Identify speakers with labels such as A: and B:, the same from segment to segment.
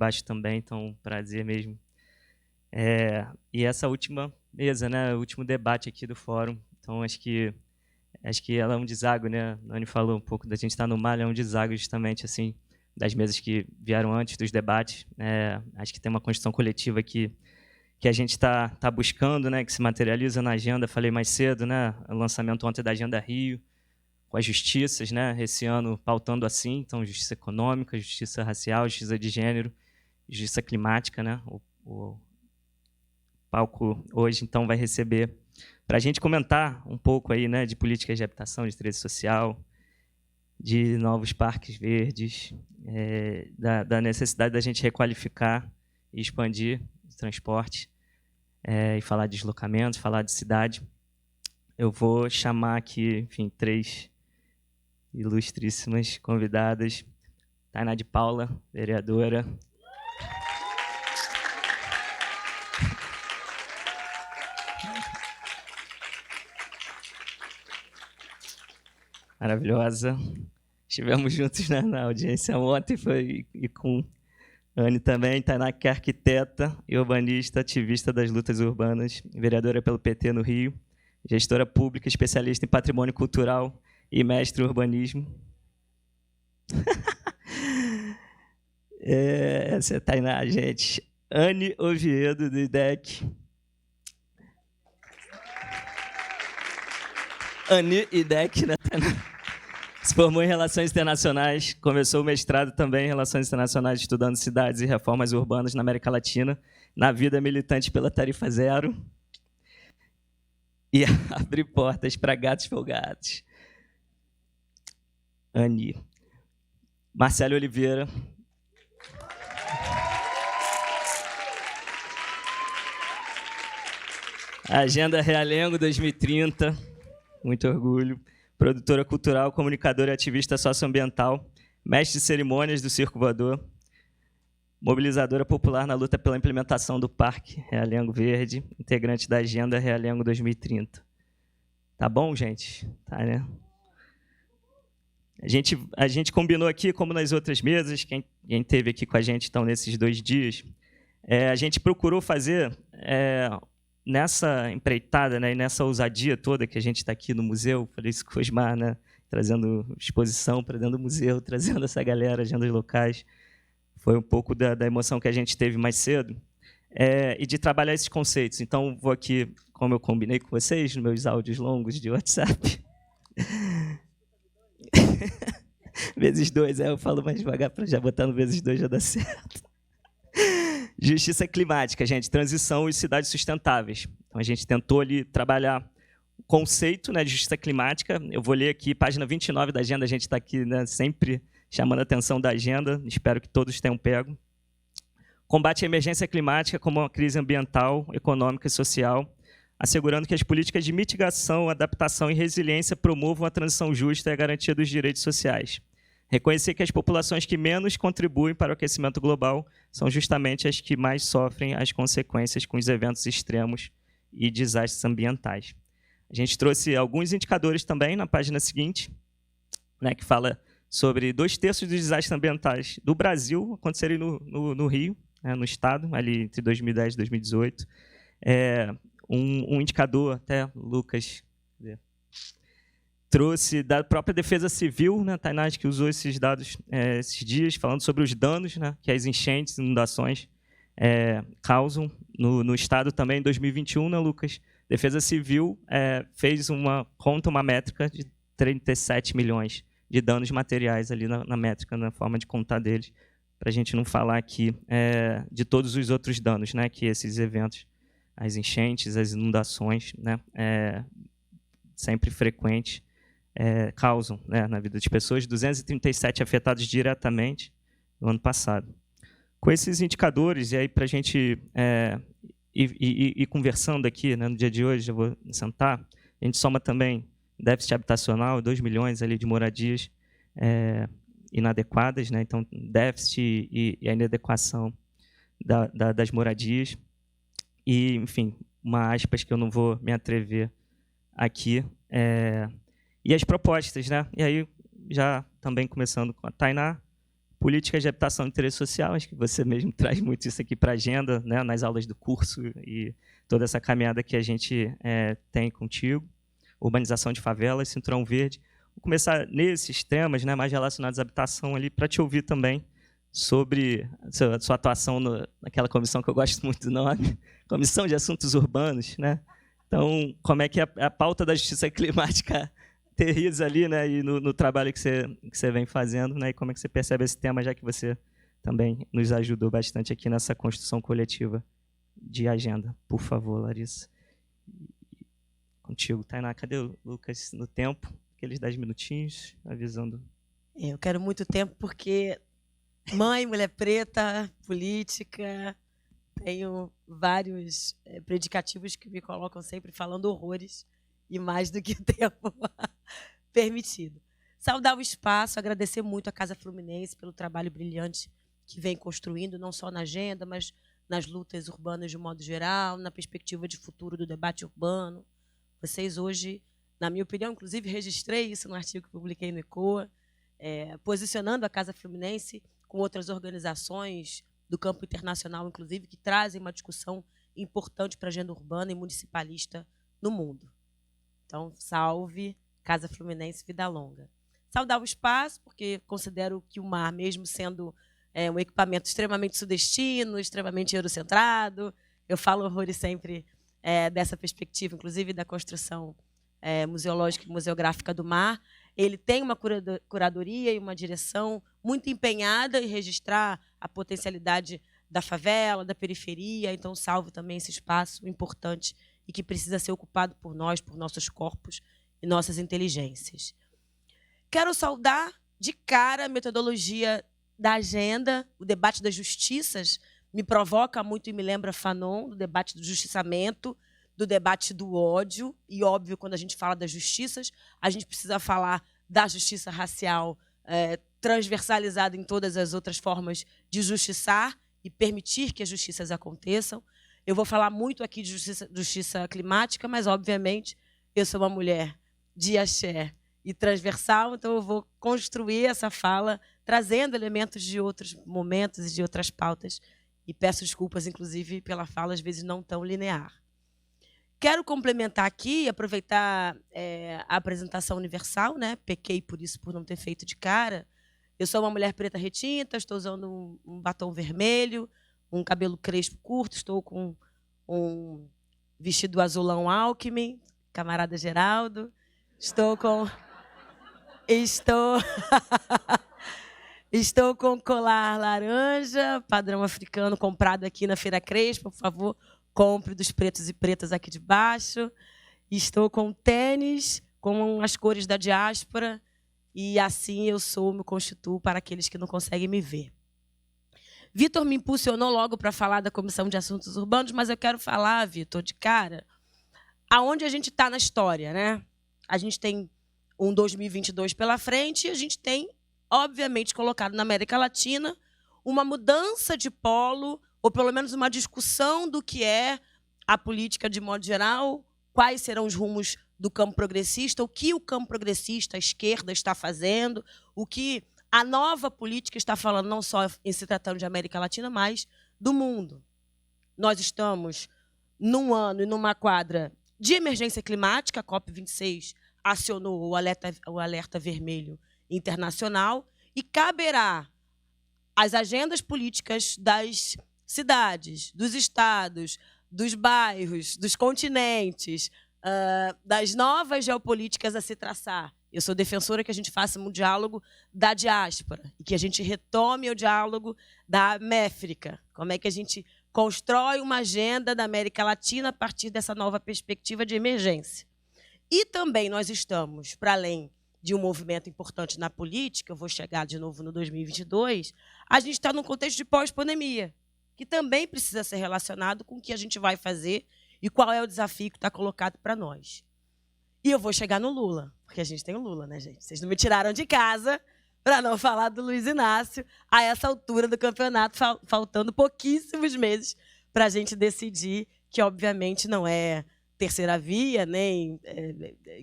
A: embaixo também, então prazer mesmo. E essa última mesa, né, o último debate aqui do fórum, então acho que ela é um deságua, né? A Anny falou um pouco da gente estar no mar, é um deságua justamente assim das mesas que vieram antes dos debates. Acho que tem uma construção coletiva que a gente está buscando, né, que se materializa na agenda. Falei mais cedo, né, o lançamento ontem da Agenda Rio, com as justiças, né, esse ano pautando assim, então justiça econômica, justiça racial, justiça de gênero, justiça climática, né? O palco hoje então vai receber para a gente comentar um pouco aí, né, de políticas de habitação, de direito social, de novos parques verdes, da necessidade da gente requalificar e expandir o transporte, e falar de deslocamento, falar de cidade. Eu vou chamar aqui, enfim, 3 ilustríssimas convidadas. Tainá de Paula, vereadora. Maravilhosa. Estivemos juntos na audiência ontem, e com a Anny também. Tainá, que é arquiteta e urbanista, ativista das lutas urbanas, vereadora pelo PT no Rio, gestora pública, especialista em patrimônio cultural e mestre em urbanismo. Essa é a Tainá, gente. Anny Oviedo, do IDEC. Anny IDEC, né, Tainá? Se formou em Relações Internacionais, começou o mestrado também em Relações Internacionais, estudando cidades e reformas urbanas na América Latina, na vida militante pela Tarifa Zero, e abre portas para gatos folgados. Anny. Marcelo Oliveira. Agenda Realengo 2030, muito orgulho. Produtora cultural, comunicadora e ativista socioambiental, mestre de cerimônias do Circo Voador, mobilizadora popular na luta pela implementação do Parque Realengo Verde, integrante da Agenda Realengo 2030. Tá bom, gente? Tá, né? A gente combinou aqui, como nas outras mesas, quem esteve aqui com a gente então, nesses 2 dias, a gente procurou fazer, nessa empreitada, né, e nessa ousadia toda que a gente está aqui no museu, falei isso com o Osmar, né, trazendo exposição para dentro do museu, trazendo essa galera, agendas locais, foi um pouco da emoção que a gente teve mais cedo, e de trabalhar esses conceitos. Então, vou aqui, como eu combinei com vocês, nos meus áudios longos de WhatsApp, vezes 2, eu falo mais devagar para já botar no vezes 2 já dá certo. Justiça climática, gente, transição e cidades sustentáveis. Então, a gente tentou ali trabalhar o conceito, né, de justiça climática. Eu vou ler aqui, página 29 da agenda, a gente está aqui, né, sempre chamando a atenção da agenda, espero que todos tenham pego. Combate à emergência climática como uma crise ambiental, econômica e social, assegurando que as políticas de mitigação, adaptação e resiliência promovam a transição justa e a garantia dos direitos sociais. Reconhecer que as populações que menos contribuem para o aquecimento global são justamente as que mais sofrem as consequências com os eventos extremos e desastres ambientais. A gente trouxe alguns indicadores também na página seguinte, né, que fala sobre 2/3 dos desastres ambientais do Brasil acontecerem no Rio, né, no estado, ali entre 2010 e 2018. Um indicador, até Lucas trouxe da própria Defesa Civil, né, Tainá, que usou esses dados esses dias, falando sobre os danos, né, que as enchentes e inundações causam no Estado também em 2021, né, Lucas? Defesa Civil fez uma métrica de 37 milhões de danos materiais ali na métrica, na forma de contar deles, para a gente não falar aqui de todos os outros danos, né, que esses eventos, as enchentes, as inundações, né, sempre frequentes, causam, né, na vida das pessoas, 237 afetados diretamente no ano passado. Com esses indicadores, e aí para a gente ir conversando aqui, né, no dia de hoje, eu vou sentar, a gente soma também déficit habitacional, 2 milhões ali de moradias inadequadas, né, então déficit e a inadequação das moradias, e, enfim, uma aspas que eu não vou me atrever aqui, e as propostas, né? E aí, já também começando com a Tainá, Políticas de habitação e interesse social, acho que você mesmo traz muito isso aqui para a agenda, né, nas aulas do curso e toda essa caminhada que a gente tem contigo. Urbanização de favelas, Cinturão Verde. Vou começar nesses temas, né, mais relacionados à habitação ali, para te ouvir também sobre a sua atuação naquela comissão que eu gosto muito do nome, Comissão de Assuntos Urbanos, né? Então, como é que a pauta da justiça climática aterriza ali, né, e no trabalho que você vem fazendo, né, e como é que você percebe esse tema, já que você também nos ajudou bastante aqui nessa construção coletiva de agenda. Por favor, Larissa. Contigo, Tainá. Cadê o Lucas no tempo? Aqueles 10 minutinhos, avisando.
B: Eu quero muito tempo porque mãe, mulher preta, política, tenho vários predicativos que me colocam sempre falando horrores e mais do que o tempo permitido. Saudar o espaço, agradecer muito à Casa Fluminense pelo trabalho brilhante que vem construindo, não só na agenda, mas nas lutas urbanas de um modo geral, na perspectiva de futuro do debate urbano. Vocês hoje, na minha opinião, inclusive registrei isso no artigo que publiquei no ECOA, posicionando a Casa Fluminense com outras organizações do campo internacional, inclusive, que trazem uma discussão importante para a agenda urbana e municipalista no mundo. Então, salve Casa Fluminense, vida longa. Saudar o espaço, porque considero que o mar, mesmo sendo um equipamento extremamente sudestino, extremamente eurocentrado, eu falo horrores sempre dessa perspectiva, inclusive da construção museológica e museográfica do mar. Ele tem uma curadoria e uma direção muito empenhada em registrar a potencialidade da favela, da periferia. Então, salvo também esse espaço importante e que precisa ser ocupado por nós, por nossos corpos e nossas inteligências. Quero saudar de cara a metodologia da agenda, o debate das justiças me provoca muito e me lembra Fanon, do debate do justiçamento, do debate do ódio. E, óbvio, quando a gente fala das justiças, a gente precisa falar da justiça racial transversalizada em todas as outras formas de justiçar e permitir que as justiças aconteçam. Eu vou falar muito aqui de justiça climática, mas, obviamente, eu sou uma mulher de axé e transversal, então eu vou construir essa fala trazendo elementos de outros momentos e de outras pautas. E peço desculpas, inclusive, pela fala, às vezes, não tão linear. Quero complementar aqui, aproveitar a apresentação universal, né? Pequei por isso, por não ter feito de cara. Eu sou uma mulher preta retinta, estou usando um batom vermelho, um cabelo crespo curto, estou com um vestido azulão Alckmin, camarada Geraldo. Estou com colar laranja, padrão africano, comprado aqui na Feira Crespa, por favor, compre dos pretos e pretas aqui de baixo. Estou com tênis, com as cores da diáspora, e assim eu sou, me constituo para aqueles que não conseguem me ver. Vitor me impulsionou logo para falar da Comissão de Assuntos Urbanos, mas eu quero falar, Vitor, de cara, aonde a gente está na história, né? A gente tem um 2022 pela frente e a gente tem, obviamente, colocado na América Latina uma mudança de polo, ou pelo menos uma discussão do que é a política de modo geral, quais serão os rumos do campo progressista, o que o campo progressista, a esquerda, está fazendo, o que a nova política está falando, não só em se tratando de América Latina, mas do mundo. Nós estamos num ano e numa quadra de emergência climática, a COP26 acionou o alerta vermelho internacional, e caberá às agendas políticas das cidades, dos estados, dos bairros, dos continentes, das novas geopolíticas a se traçar. Eu sou defensora que a gente faça um diálogo da diáspora e que a gente retome o diálogo da América. Como é que a gente constrói uma agenda da América Latina a partir dessa nova perspectiva de emergência. E também nós estamos, para além de um movimento importante na política, eu vou chegar de novo no 2022, a gente está num contexto de pós-pandemia, que também precisa ser relacionado com o que a gente vai fazer e qual é o desafio que está colocado para nós. E eu vou chegar no Lula, porque a gente tem o Lula, né, gente? Vocês não me tiraram de casa para não falar do Luiz Inácio a essa altura do campeonato, faltando pouquíssimos meses para a gente decidir que, obviamente, não é terceira via, nem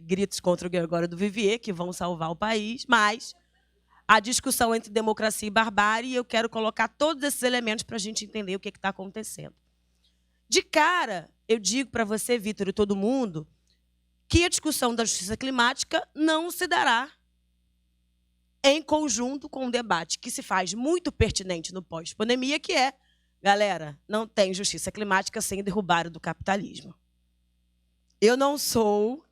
B: gritos contra o Gregório do Vivier, que vão salvar o país, mas a discussão entre democracia e barbárie, e eu quero colocar todos esses elementos para a gente entender o que está acontecendo. De cara, eu digo para você, Vitor, e todo mundo, que a discussão da justiça climática não se dará em conjunto com um debate que se faz muito pertinente no pós-pandemia, que é, galera, não tem justiça climática sem derrubar do capitalismo. Eu não sou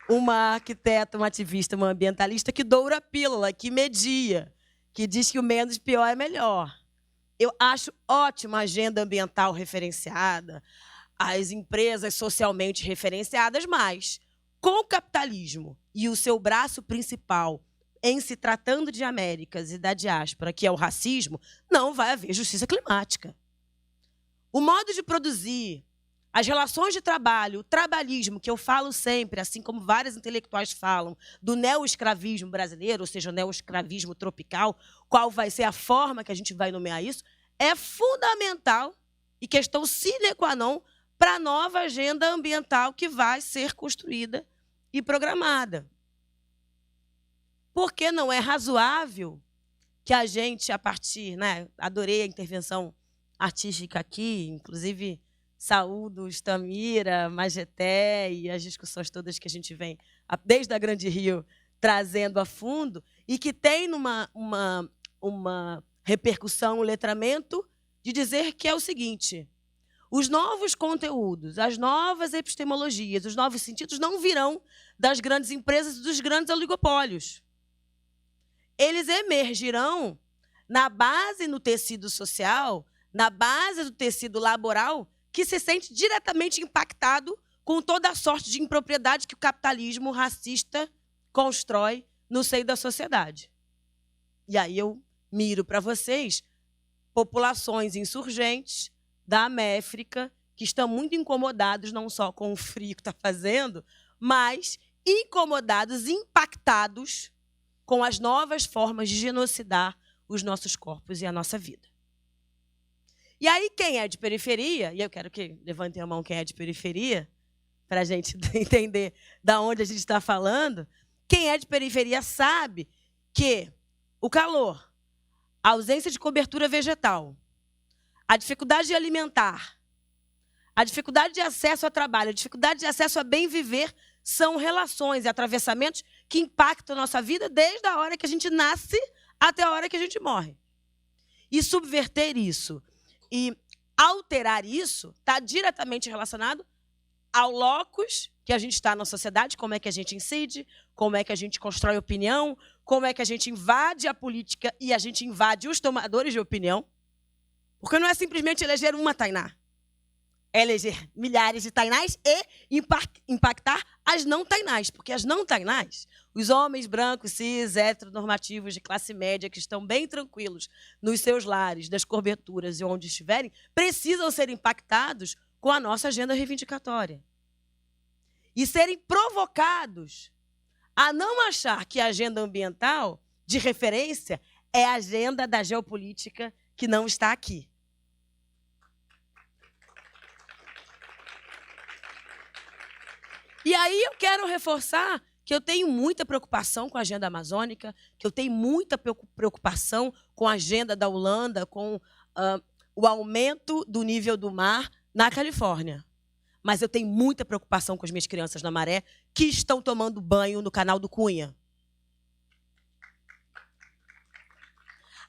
B: uma arquiteta, uma ativista, uma ambientalista que doura a pílula, que media, que diz que o menos pior é melhor. Eu acho ótima a agenda ambiental referenciada, as empresas socialmente referenciadas, mas com o capitalismo e o seu braço principal em se tratando de Américas e da diáspora, que é o racismo, não vai haver justiça climática. O modo de produzir, as relações de trabalho, o trabalhismo, que eu falo sempre, assim como vários intelectuais falam, do neoescravismo brasileiro, ou seja, o neoescravismo tropical, qual vai ser a forma que a gente vai nomear isso, é fundamental e questão sine qua non para a nova agenda ambiental que vai ser construída e programada. Porque não é razoável que a gente, a partir... adorei a intervenção artística aqui, inclusive saúdo Stamira, Mageté e as discussões todas que a gente vem, desde a Grande Rio, trazendo a fundo, e que tem uma repercussão, um letramento, de dizer que é o seguinte: os novos conteúdos, as novas epistemologias, os novos sentidos não virão das grandes empresas e dos grandes oligopólios. Eles emergirão na base, no tecido social, na base do tecido laboral, que se sente diretamente impactado com toda a sorte de impropriedade que o capitalismo racista constrói no seio da sociedade. E aí eu miro para vocês populações insurgentes da América que estão muito incomodados não só com o frio que está fazendo, mas incomodados, impactados com as novas formas de genocidar os nossos corpos e a nossa vida. E aí, quem é de periferia, e eu quero que levantem a mão quem é de periferia, para a gente entender de onde a gente está falando, quem é de periferia sabe que o calor, a ausência de cobertura vegetal, a dificuldade de alimentar, a dificuldade de acesso ao trabalho, a dificuldade de acesso a bem viver são relações e atravessamentos que impactam a nossa vida desde a hora que a gente nasce até a hora que a gente morre. E subverter isso e alterar isso está diretamente relacionado ao locus que a gente está na sociedade, como é que a gente incide, como é que a gente constrói opinião, como é que a gente invade a política e a gente invade os tomadores de opinião. Porque não é simplesmente eleger uma Tainá. É eleger milhares de Tainás e impactar as não Tainás. Porque as não Tainás, os homens brancos, cis, heteronormativos de classe média, que estão bem tranquilos nos seus lares, das coberturas e onde estiverem, precisam ser impactados com a nossa agenda reivindicatória. E serem provocados a não achar que a agenda ambiental de referência é a agenda da geopolítica que não está aqui. E aí eu quero reforçar que eu tenho muita preocupação com a agenda amazônica, que eu tenho muita preocupação com a agenda da Holanda, com o aumento do nível do mar na Califórnia. Mas eu tenho muita preocupação com as minhas crianças na Maré, que estão tomando banho no canal do Cunha.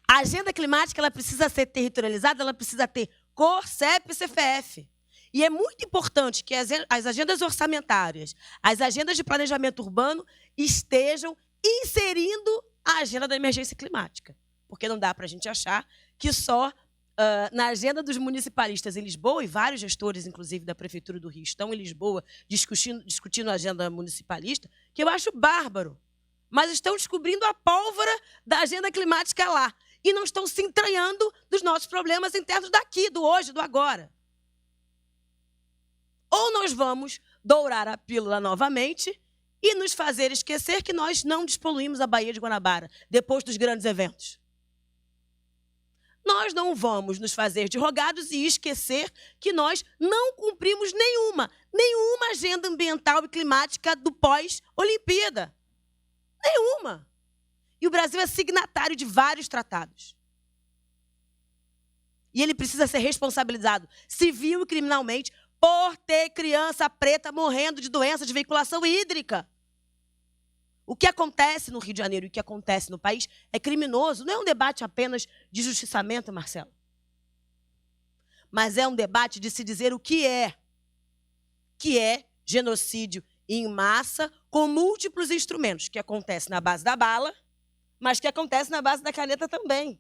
B: A agenda climática ela precisa ser territorializada, ela precisa ter cor, CEP e CFF. E é muito importante que as agendas orçamentárias, as agendas de planejamento urbano estejam inserindo a agenda da emergência climática. Porque não dá para a gente achar que só na agenda dos municipalistas em Lisboa, e vários gestores, inclusive, da Prefeitura do Rio, estão em Lisboa discutindo a agenda municipalista, que eu acho bárbaro. Mas estão descobrindo a pólvora da agenda climática lá. E não estão se entranhando dos nossos problemas internos daqui, do hoje, do agora. Ou nós vamos dourar a pílula novamente e nos fazer esquecer que nós não despoluímos a Baía de Guanabara depois dos grandes eventos. nós não vamos nos fazer de rogados e esquecer que nós não cumprimos nenhuma agenda ambiental e climática do pós-Olimpíada. Nenhuma. E o Brasil é signatário de vários tratados. E ele precisa ser responsabilizado civil e criminalmente por ter criança preta morrendo de doença de veiculação hídrica. O que acontece no Rio de Janeiro e o que acontece no país é criminoso. Não é um debate apenas de justiçamento, Marcelo. Mas é um debate de se dizer o que é genocídio em massa com múltiplos instrumentos, que acontece na base da bala, mas que acontece na base da caneta também.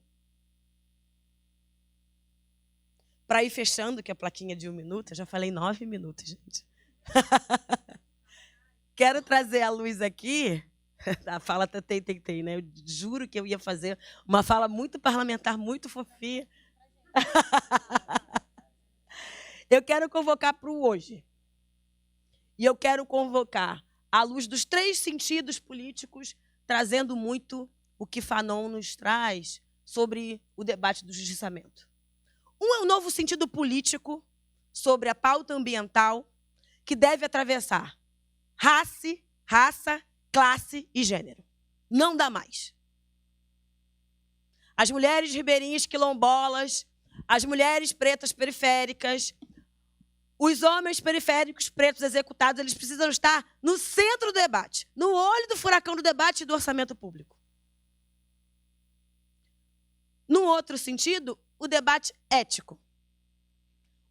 B: Para ir fechando, que a plaquinha de 1 minuto, eu já falei 9 minutos, gente. Quero trazer à luz aqui, a fala tem, né? Eu juro que eu ia fazer uma fala muito parlamentar, muito fofinha. Eu quero convocar para o hoje. E eu quero convocar à luz dos 3 sentidos políticos, trazendo muito o que Fanon nos traz sobre o debate do justiçamento. Um é o novo sentido político sobre a pauta ambiental que deve atravessar raça, classe e gênero. Não dá mais. As mulheres ribeirinhas quilombolas, as mulheres pretas periféricas, os homens periféricos pretos executados, eles precisam estar no centro do debate, no olho do furacão do debate e do orçamento público. Num outro sentido, o debate ético.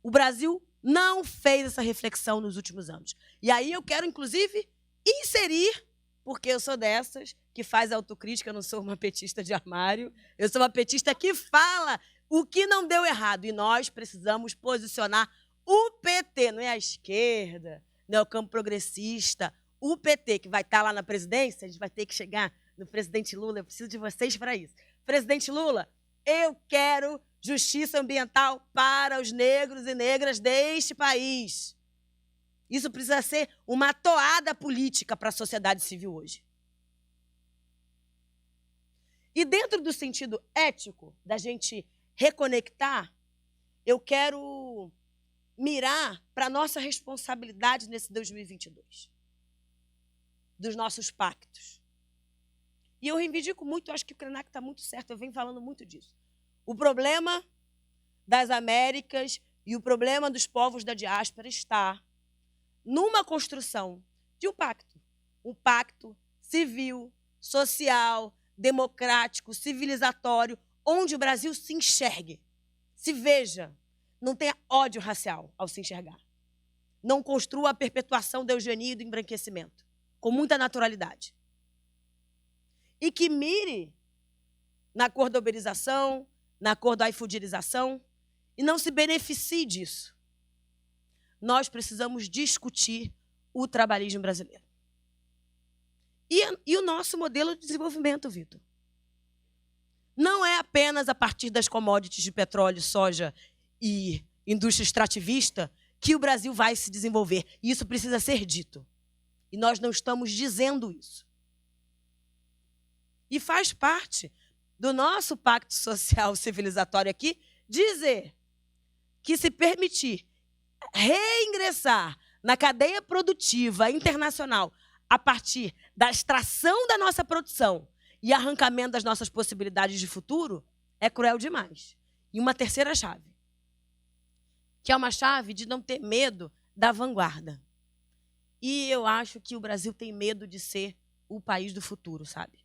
B: O Brasil não fez essa reflexão nos últimos anos. E aí eu quero, inclusive, inserir, porque eu sou dessas que faz autocrítica, eu não sou uma petista de armário, eu sou uma petista que fala o que não deu errado. E nós precisamos posicionar o PT, não é a esquerda, não é o campo progressista, o PT, que vai estar lá na presidência, a gente vai ter que chegar no presidente Lula, eu preciso de vocês para isso. Presidente Lula, eu quero justiça ambiental para os negros e negras deste país. Isso precisa ser uma toada política para a sociedade civil hoje. E dentro do sentido ético, da gente reconectar, eu quero mirar para a nossa responsabilidade nesse 2022, dos nossos pactos. E eu reivindico muito, acho que o Krenak está muito certo, eu venho falando muito disso. O problema das Américas e o problema dos povos da diáspora está numa construção de um pacto civil, social, democrático, civilizatório, onde o Brasil se enxergue, se veja, não tenha ódio racial ao se enxergar. Não construa a perpetuação da eugenia e do embranquecimento, com muita naturalidade. E que mire na cor da uberização, na cor da iFoodização, e não se beneficie disso. Nós precisamos discutir o trabalhismo brasileiro. E o nosso modelo de desenvolvimento, Vitor. Não é apenas a partir das commodities de petróleo, soja e indústria extrativista que o Brasil vai se desenvolver. E isso precisa ser dito. E nós não estamos dizendo isso. E faz parte do nosso pacto social civilizatório aqui dizer que se permitir reingressar na cadeia produtiva internacional a partir da extração da nossa produção e arrancamento das nossas possibilidades de futuro é cruel demais. E uma terceira chave, que é uma chave de não ter medo da vanguarda. E eu acho que o Brasil tem medo de ser o país do futuro, sabe?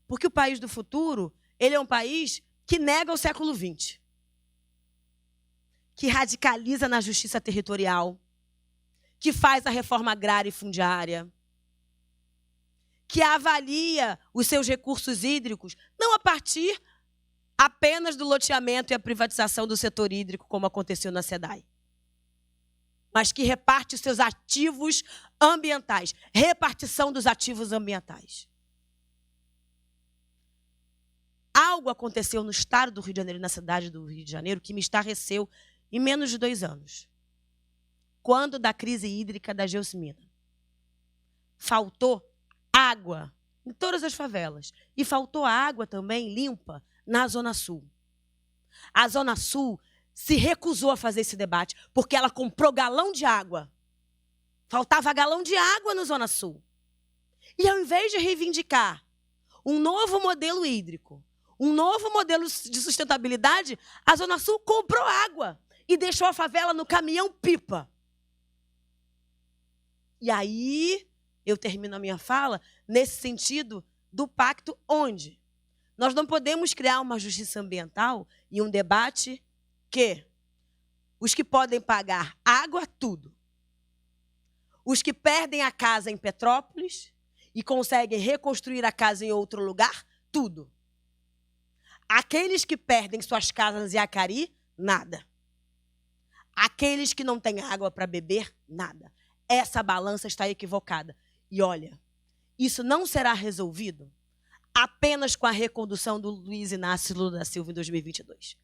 B: Porque o país do futuro, ele é um país que nega o século XX, que radicaliza na justiça territorial, que faz a reforma agrária e fundiária, que avalia os seus recursos hídricos, não a partir apenas do loteamento e a privatização do setor hídrico, como aconteceu na SEDAI, mas que reparte os seus ativos ambientais, repartição dos ativos ambientais. Algo aconteceu no estado do Rio de Janeiro, na cidade do Rio de Janeiro, que me estarreceu em menos de 2 anos. Quando da crise hídrica da Geosmina. Faltou água em todas as favelas. E faltou água também limpa na Zona Sul. A Zona Sul se recusou a fazer esse debate porque ela comprou galão de água. Faltava galão de água no Zona Sul. E ao invés de reivindicar um novo modelo hídrico, um novo modelo de sustentabilidade, a Zona Sul comprou água e deixou a favela no caminhão-pipa. E aí, eu termino a minha fala nesse sentido do pacto onde nós não podemos criar uma justiça ambiental e um debate que os que podem pagar água, tudo. Os que perdem a casa em Petrópolis e conseguem reconstruir a casa em outro lugar, tudo. Aqueles que perdem suas casas em Acari, nada. Aqueles que não têm água para beber, nada. Essa balança está equivocada. E olha, isso não será resolvido apenas com a recondução do Luiz Inácio Lula da Silva em 2022.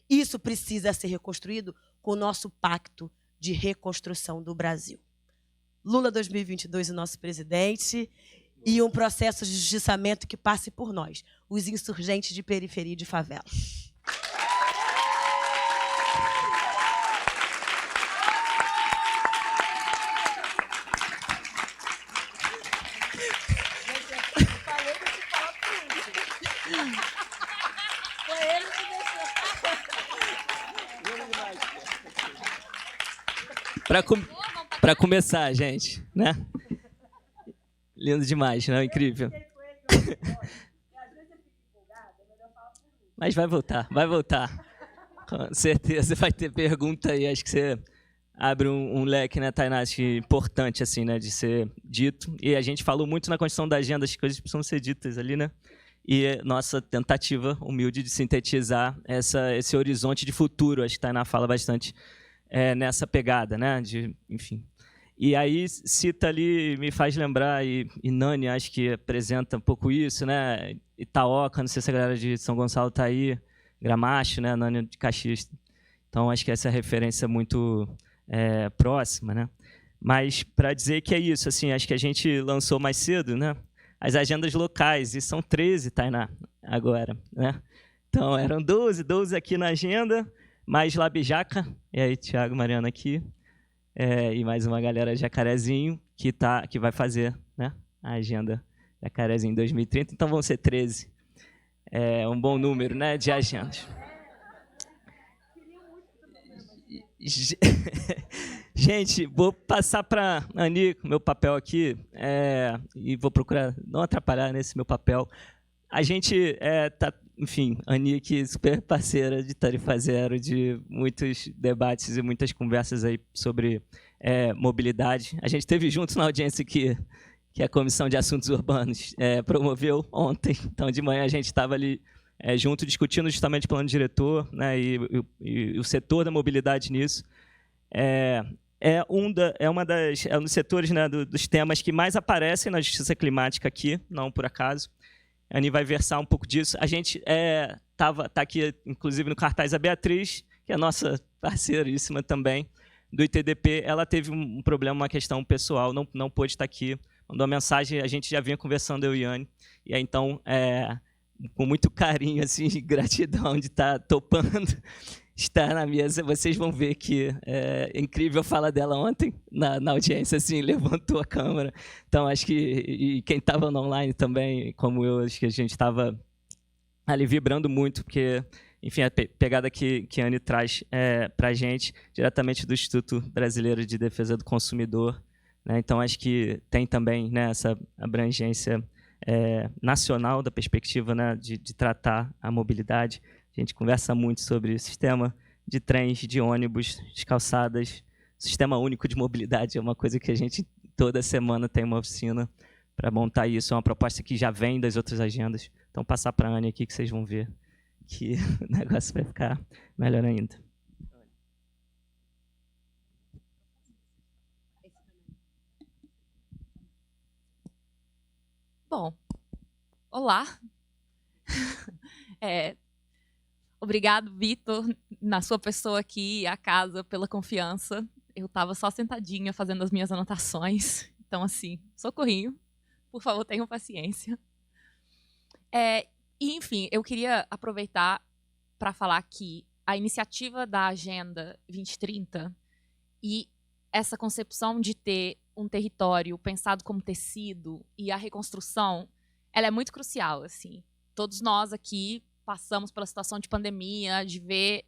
B: Isso precisa ser reconstruído com o nosso pacto de reconstrução do Brasil. Lula 2022, o nosso presidente, e um processo de justiçamento que passe por nós, os insurgentes de periferia e de favela.
A: Para começar, gente, né? Lindo demais, né? Incrível. Mas vai voltar, vai voltar. Com certeza vai ter pergunta aí. Acho que você abre um leque, né, Tainá, acho importante, assim, né, de ser dito. E a gente falou muito na construção da agenda, as coisas precisam ser ditas ali, né? E nossa tentativa humilde de sintetizar esse horizonte de futuro, acho que a Tainá fala bastante nessa pegada, né? Enfim. E aí cita ali, me faz lembrar, e Nani acho que apresenta um pouco isso, né? Itaoca, não sei se a galera de São Gonçalo está aí, Gramacho, né? Nani de Caxias. Então acho que essa referência é muito próxima, né? Mas para dizer que é isso, assim, acho que a gente lançou mais cedo, né? As agendas locais, e são 13, Tainá, agora, né? Então eram 12 aqui na agenda, mais Labijaca, e aí Thiago, Mariana aqui. E mais uma galera de Jacarezinho que vai fazer, né, a agenda Jacarezinho 2030. Então vão ser 13. Um bom número, né, de agendas. Gente, vou passar para a Ani, meu papel aqui, e vou procurar não atrapalhar nesse meu papel. A gente está, enfim, a Ani aqui, super parceira de Tarifa Zero, de muitos debates e muitas conversas aí sobre mobilidade. A gente esteve juntos na audiência que a Comissão de Assuntos Urbanos promoveu ontem. Então, de manhã, a gente estava ali junto discutindo justamente o plano diretor, né, e o setor da mobilidade nisso. Um dos setores, né, dos temas que mais aparecem na justiça climática aqui, não por acaso. A Ani vai versar um pouco disso. A gente tá aqui, inclusive, no cartaz a Beatriz, que é nossa parceiríssima também, do ITDP. Ela teve um problema, uma questão pessoal, não pôde estar aqui. Mandou uma mensagem, a gente já vinha conversando, eu e a Ani. E aí, então, com muito carinho, assim, gratidão de estar topando estar na mesa. Vocês vão ver que é incrível a fala dela ontem, na audiência, assim, levantou a câmera. Então, acho que e quem estava online também, como eu, acho que a gente estava ali vibrando muito, porque, enfim, a pegada que a Ani traz para a gente, diretamente do Instituto Brasileiro de Defesa do Consumidor, né? Então, acho que tem também, né, essa abrangência nacional da perspectiva, né, de tratar a mobilidade. A gente conversa muito sobre o sistema de trens, de ônibus, de calçadas, sistema único de mobilidade. É uma coisa que a gente toda semana tem uma oficina para montar isso. É uma proposta que já vem das outras agendas. Então, passar para a Ana aqui que vocês vão ver que o negócio vai ficar melhor ainda.
C: Bom, olá. Obrigado, Vitor, na sua pessoa aqui, a casa, pela confiança. Eu estava só sentadinha fazendo as minhas anotações. Então, assim, socorrinho. Por favor, tenham paciência. E, enfim, eu queria aproveitar para falar que a iniciativa da Agenda 2030 e essa concepção de ter um território pensado como tecido e a reconstrução, ela é muito crucial, assim. Todos nós aqui passamos pela situação de pandemia, de ver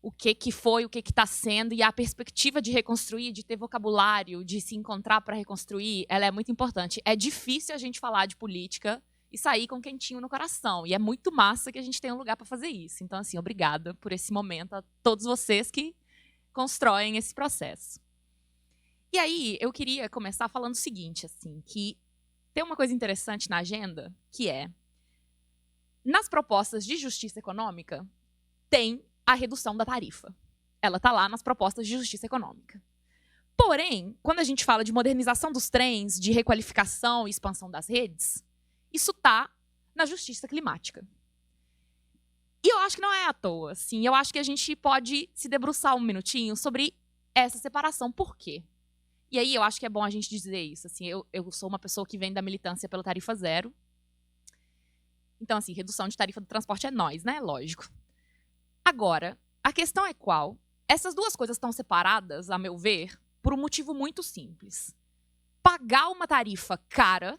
C: o que foi, o que está sendo, e a perspectiva de reconstruir, de ter vocabulário, de se encontrar para reconstruir, ela é muito importante. É difícil a gente falar de política e sair com quentinho no coração, e é muito massa que a gente tenha um lugar para fazer isso. Então, assim, obrigada por esse momento a todos vocês que constroem esse processo. E aí, eu queria começar falando o seguinte, assim, que tem uma coisa interessante na agenda, que é, nas propostas de justiça econômica, tem a redução da tarifa. Ela está lá nas propostas de justiça econômica. Porém, quando a gente fala de modernização dos trens, de requalificação e expansão das redes, isso está na justiça climática. E eu acho que não é à toa. Assim, eu acho que a gente pode se debruçar um minutinho sobre essa separação. Por quê? E aí eu acho que é bom a gente dizer isso. Assim, eu sou uma pessoa que vem da militância pela tarifa zero. Então, assim, redução de tarifa do transporte é nós, né? Lógico. Agora, a questão é qual? Essas duas coisas estão separadas, a meu ver, por um motivo muito simples. Pagar uma tarifa cara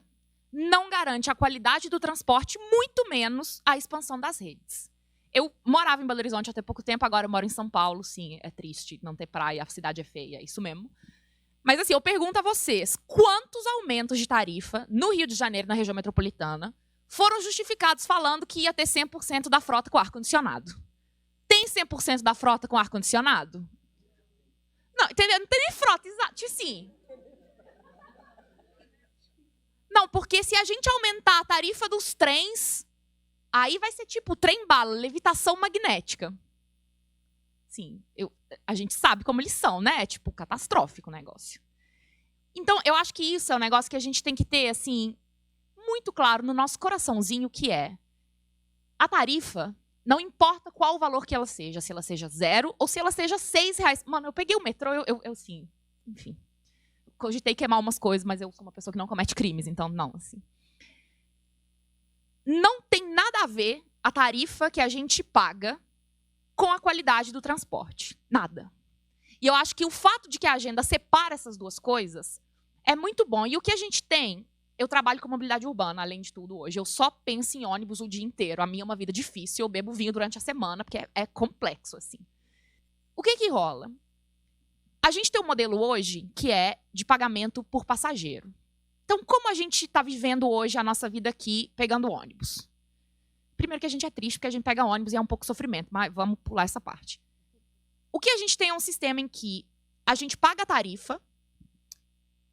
C: não garante a qualidade do transporte, muito menos a expansão das redes. Eu morava em Belo Horizonte até pouco tempo, agora eu moro em São Paulo. Sim, é triste não ter praia, a cidade é feia, é isso mesmo. Mas assim, eu pergunto a vocês, quantos aumentos de tarifa no Rio de Janeiro, na região metropolitana, foram justificados falando que ia ter 100% da frota com ar-condicionado? Tem 100% da frota com ar-condicionado? Não, entendeu? Não tem nem frota, exato, sim. Não, porque se a gente aumentar a tarifa dos trens, aí vai ser tipo trem-bala, levitação magnética. Sim, a gente sabe como eles são, né? É tipo catastrófico o negócio. Então, eu acho que isso é um negócio que a gente tem que ter, assim, muito claro no nosso coraçãozinho, que é a tarifa, não importa qual o valor que ela seja, se ela seja 0 ou se ela seja R$6. Mano, eu peguei o metrô, assim, enfim, cogitei queimar umas coisas, mas eu sou uma pessoa que não comete crimes, então não, assim. Não tem nada a ver a tarifa que a gente paga com a qualidade do transporte. Nada. E eu acho que o fato de que a agenda separa essas duas coisas é muito bom. E o que a gente tem... Eu trabalho com mobilidade urbana, além de tudo, hoje. Eu só penso em ônibus o dia inteiro. A minha é uma vida difícil. Eu bebo vinho durante a semana, porque é complexo, assim. O que rola? A gente tem um modelo hoje que é de pagamento por passageiro. Então, como a gente está vivendo hoje a nossa vida aqui pegando ônibus? Primeiro que a gente é triste, porque a gente pega ônibus e é um pouco sofrimento, mas vamos pular essa parte. O que a gente tem é um sistema em que a gente paga a tarifa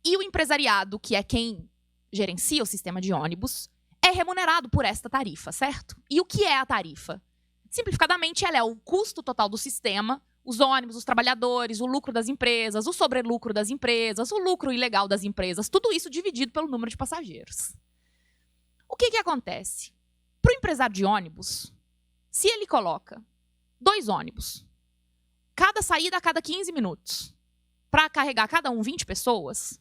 C: e o empresariado, que é quem gerencia o sistema de ônibus, é remunerado por esta tarifa, certo? E o que é a tarifa? Simplificadamente, ela é o custo total do sistema, os ônibus, os trabalhadores, o lucro das empresas, o sobrelucro das empresas, o lucro ilegal das empresas, tudo isso dividido pelo número de passageiros. O que acontece? Para o empresário de ônibus, se ele coloca 2 ônibus, cada saída a cada 15 minutos, para carregar cada um 20 pessoas,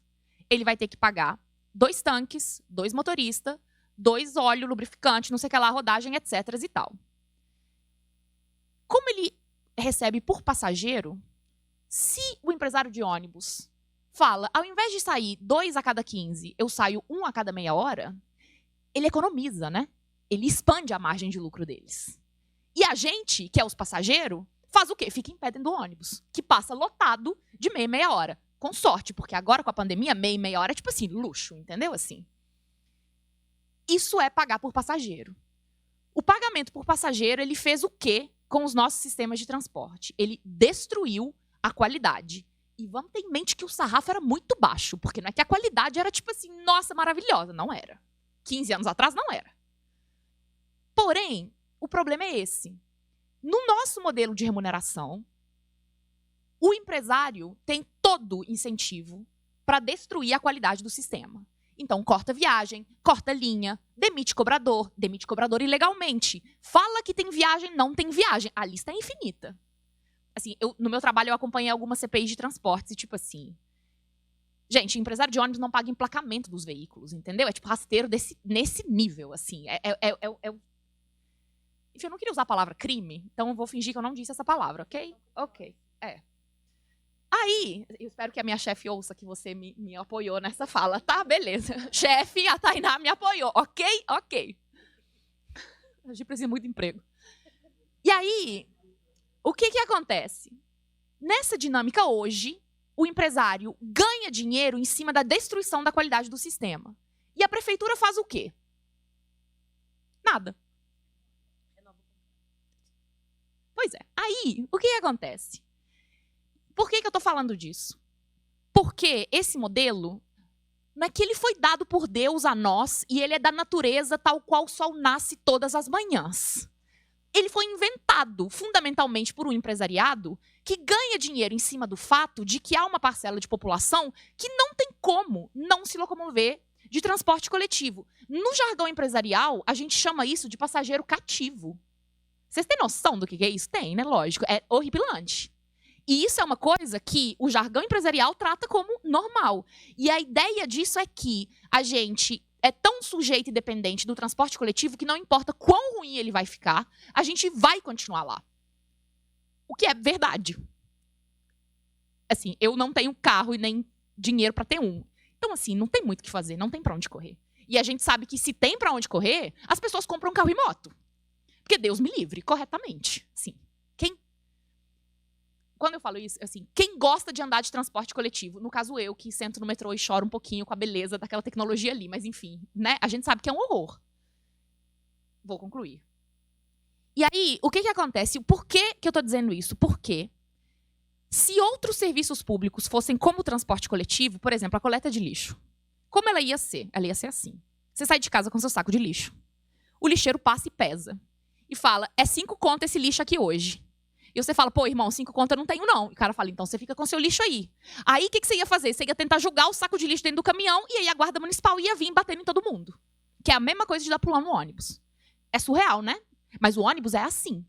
C: ele vai ter que pagar 2 tanques, 2 motoristas, 2 óleo, lubrificante, não sei o que lá, rodagem, etc. e tal. Como ele recebe por passageiro, se o empresário de ônibus fala, ao invés de sair 2 a cada 15, eu saio 1 a cada meia hora, ele economiza, né? Ele expande a margem de lucro deles. E a gente, que é os passageiros, faz o quê? Fica em pé dentro do ônibus, que passa lotado de meia hora. Com sorte, porque agora com a pandemia, meia hora é tipo assim, luxo, entendeu? Assim. Isso é pagar por passageiro. O pagamento por passageiro, ele fez o quê com os nossos sistemas de transporte? Ele destruiu a qualidade. E vamos ter em mente que o sarrafo era muito baixo, porque não é que a qualidade era tipo assim, nossa, maravilhosa. Não era. 15 anos atrás, não era. Porém, o problema é esse. No nosso modelo de remuneração, o empresário tem todo incentivo para destruir a qualidade do sistema. Então, corta viagem, corta linha, demite cobrador ilegalmente. Fala que tem viagem, não tem viagem. A lista é infinita. Assim, no meu trabalho, eu acompanhei algumas CPIs de transportes e, tipo assim... Gente, empresário de ônibus não paga emplacamento dos veículos, entendeu? É tipo rasteiro nesse nível, assim. Enfim, eu não queria usar a palavra crime, então eu vou fingir que eu não disse essa palavra, ok? Ok, Aí, eu espero que a minha chefe ouça que você me apoiou nessa fala, tá? Beleza. Chefe, a Tainá me apoiou, ok? Ok. A gente precisa muito de emprego. E aí, o que acontece? Nessa dinâmica hoje, o empresário ganha dinheiro em cima da destruição da qualidade do sistema. E a prefeitura faz o quê? Nada. Pois é. Aí, o que acontece? Por que eu estou falando disso? Porque esse modelo, não é que ele foi dado por Deus a nós e ele é da natureza tal qual o sol nasce todas as manhãs. Ele foi inventado fundamentalmente por um empresariado que ganha dinheiro em cima do fato de que há uma parcela de população que não tem como não se locomover de transporte coletivo. No jargão empresarial, a gente chama isso de passageiro cativo. Vocês têm noção do que é isso? Tem, né? Lógico. É horripilante. E isso é uma coisa que o jargão empresarial trata como normal. E a ideia disso é que a gente é tão sujeito e dependente do transporte coletivo que não importa quão ruim ele vai ficar, a gente vai continuar lá. O que é verdade. Assim, eu não tenho carro e nem dinheiro para ter um. Então, assim, não tem muito o que fazer, não tem para onde correr. E a gente sabe que se tem para onde correr, as pessoas compram carro e moto. Porque Deus me livre, corretamente. Sim. Quando eu falo isso, assim, quem gosta de andar de transporte coletivo, no caso eu, que sento no metrô e choro um pouquinho com a beleza daquela tecnologia ali, mas enfim, né? A gente sabe que é um horror. Vou concluir. E aí, o que acontece? Por que eu estou dizendo isso? Porque se outros serviços públicos fossem como o transporte coletivo, por exemplo, a coleta de lixo, como ela ia ser? Ela ia ser assim. Você sai de casa com seu saco de lixo. O lixeiro passa e pesa. E fala, é 5 conto esse lixo aqui hoje. E você fala, pô, irmão, 5 conto eu não tenho, não. E o cara fala, então você fica com seu lixo aí. Aí, o que você ia fazer? Você ia tentar jogar o saco de lixo dentro do caminhão e aí a guarda municipal ia vir batendo em todo mundo. Que é a mesma coisa de dar pulando no ônibus. É surreal, né? Mas o ônibus é assim.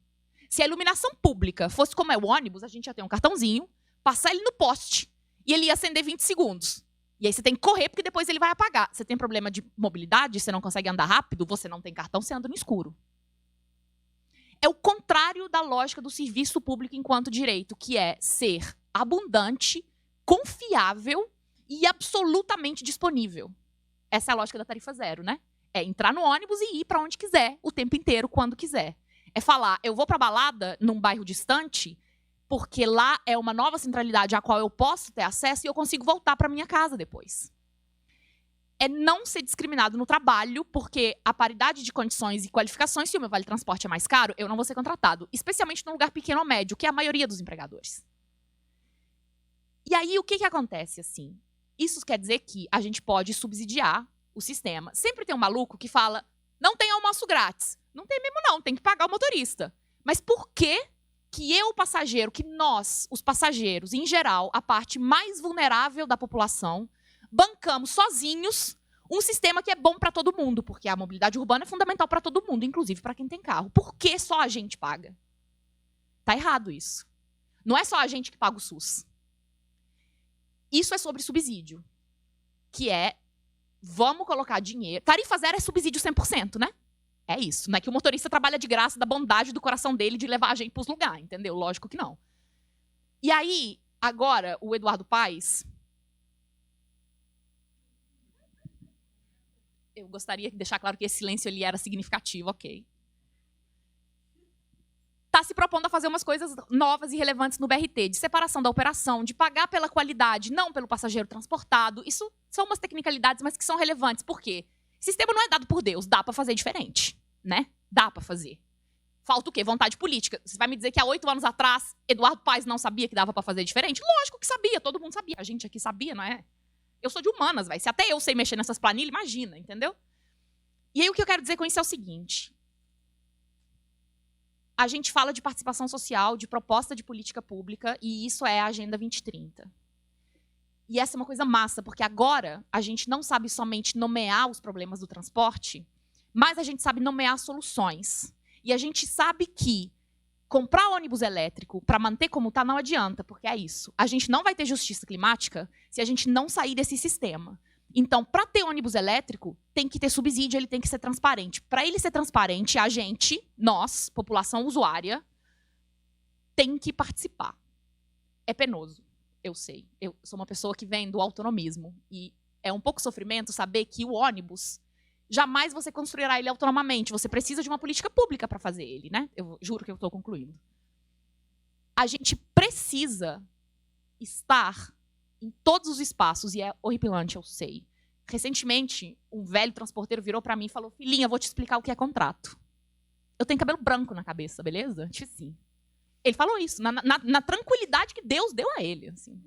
C: Se a iluminação pública fosse como é o ônibus, a gente ia ter um cartãozinho, passar ele no poste e ele ia acender 20 segundos. E aí você tem que correr porque depois ele vai apagar. Você tem problema de mobilidade, você não consegue andar rápido, você não tem cartão, você anda no escuro. É o contrário da lógica do serviço público enquanto direito, que é ser abundante, confiável e absolutamente disponível. Essa é a lógica da tarifa zero, né? É entrar no ônibus e ir para onde quiser, o tempo inteiro, quando quiser. É falar, eu vou para balada num bairro distante, porque lá é uma nova centralidade à qual eu posso ter acesso e eu consigo voltar para minha casa depois. É não ser discriminado no trabalho, porque a paridade de condições e qualificações, se o meu vale transporte é mais caro, eu não vou ser contratado. Especialmente num lugar pequeno ou médio, que é a maioria dos empregadores. E aí, o que acontece, assim? Isso quer dizer que a gente pode subsidiar o sistema. Sempre tem um maluco que fala, não tem almoço grátis. Não tem mesmo não, tem que pagar o motorista. Mas por que o passageiro, que nós, os passageiros, em geral, a parte mais vulnerável da população, bancamos sozinhos um sistema que é bom para todo mundo, porque a mobilidade urbana é fundamental para todo mundo, inclusive para quem tem carro. Por que só a gente paga? Tá errado isso. Não é só a gente que paga o SUS. Isso é sobre subsídio, que é, vamos colocar dinheiro... Tarifa zero é subsídio 100%, né? É isso. Não é que o motorista trabalha de graça da bondade do coração dele de levar a gente para os lugares, entendeu? Lógico que não. E aí, agora, o Eduardo Paes... Eu gostaria de deixar claro que esse silêncio ele era significativo, ok. Está se propondo a fazer umas coisas novas e relevantes no BRT, de separação da operação, de pagar pela qualidade, não pelo passageiro transportado. Isso são umas tecnicalidades, mas que são relevantes. Por quê? O sistema não é dado por Deus, dá para fazer diferente, né? Dá para fazer. Falta o quê? Vontade política. Você vai me dizer que há 8 anos atrás, Eduardo Paes não sabia que dava para fazer diferente? Lógico que sabia, todo mundo sabia. A gente aqui sabia, não é? Eu sou de humanas, vai. Se até eu sei mexer nessas planilhas, imagina, entendeu? E aí o que eu quero dizer com isso é o seguinte. A gente fala de participação social, de proposta de política pública, e isso é a Agenda 2030. E essa é uma coisa massa, porque agora a gente não sabe somente nomear os problemas do transporte, mas a gente sabe nomear soluções. E a gente sabe que comprar ônibus elétrico para manter como está não adianta, porque é isso. A gente não vai ter justiça climática se a gente não sair desse sistema. Então, para ter ônibus elétrico, tem que ter subsídio, ele tem que ser transparente. Para ele ser transparente, a gente, nós, população usuária, tem que participar. É penoso, eu sei. Eu sou uma pessoa que vem do autonomismo. E é um pouco sofrimento saber que o ônibus, jamais você construirá ele autonomamente. Você precisa de uma política pública para fazer ele, né? Eu juro que eu estou concluindo. A gente precisa estar em todos os espaços, e é horripilante, eu sei. Recentemente, um velho transporteiro virou para mim e falou: filhinha, vou te explicar o que é contrato. Eu tenho cabelo branco na cabeça, beleza? Tipo assim. Ele falou isso, na tranquilidade que Deus deu a ele. Assim.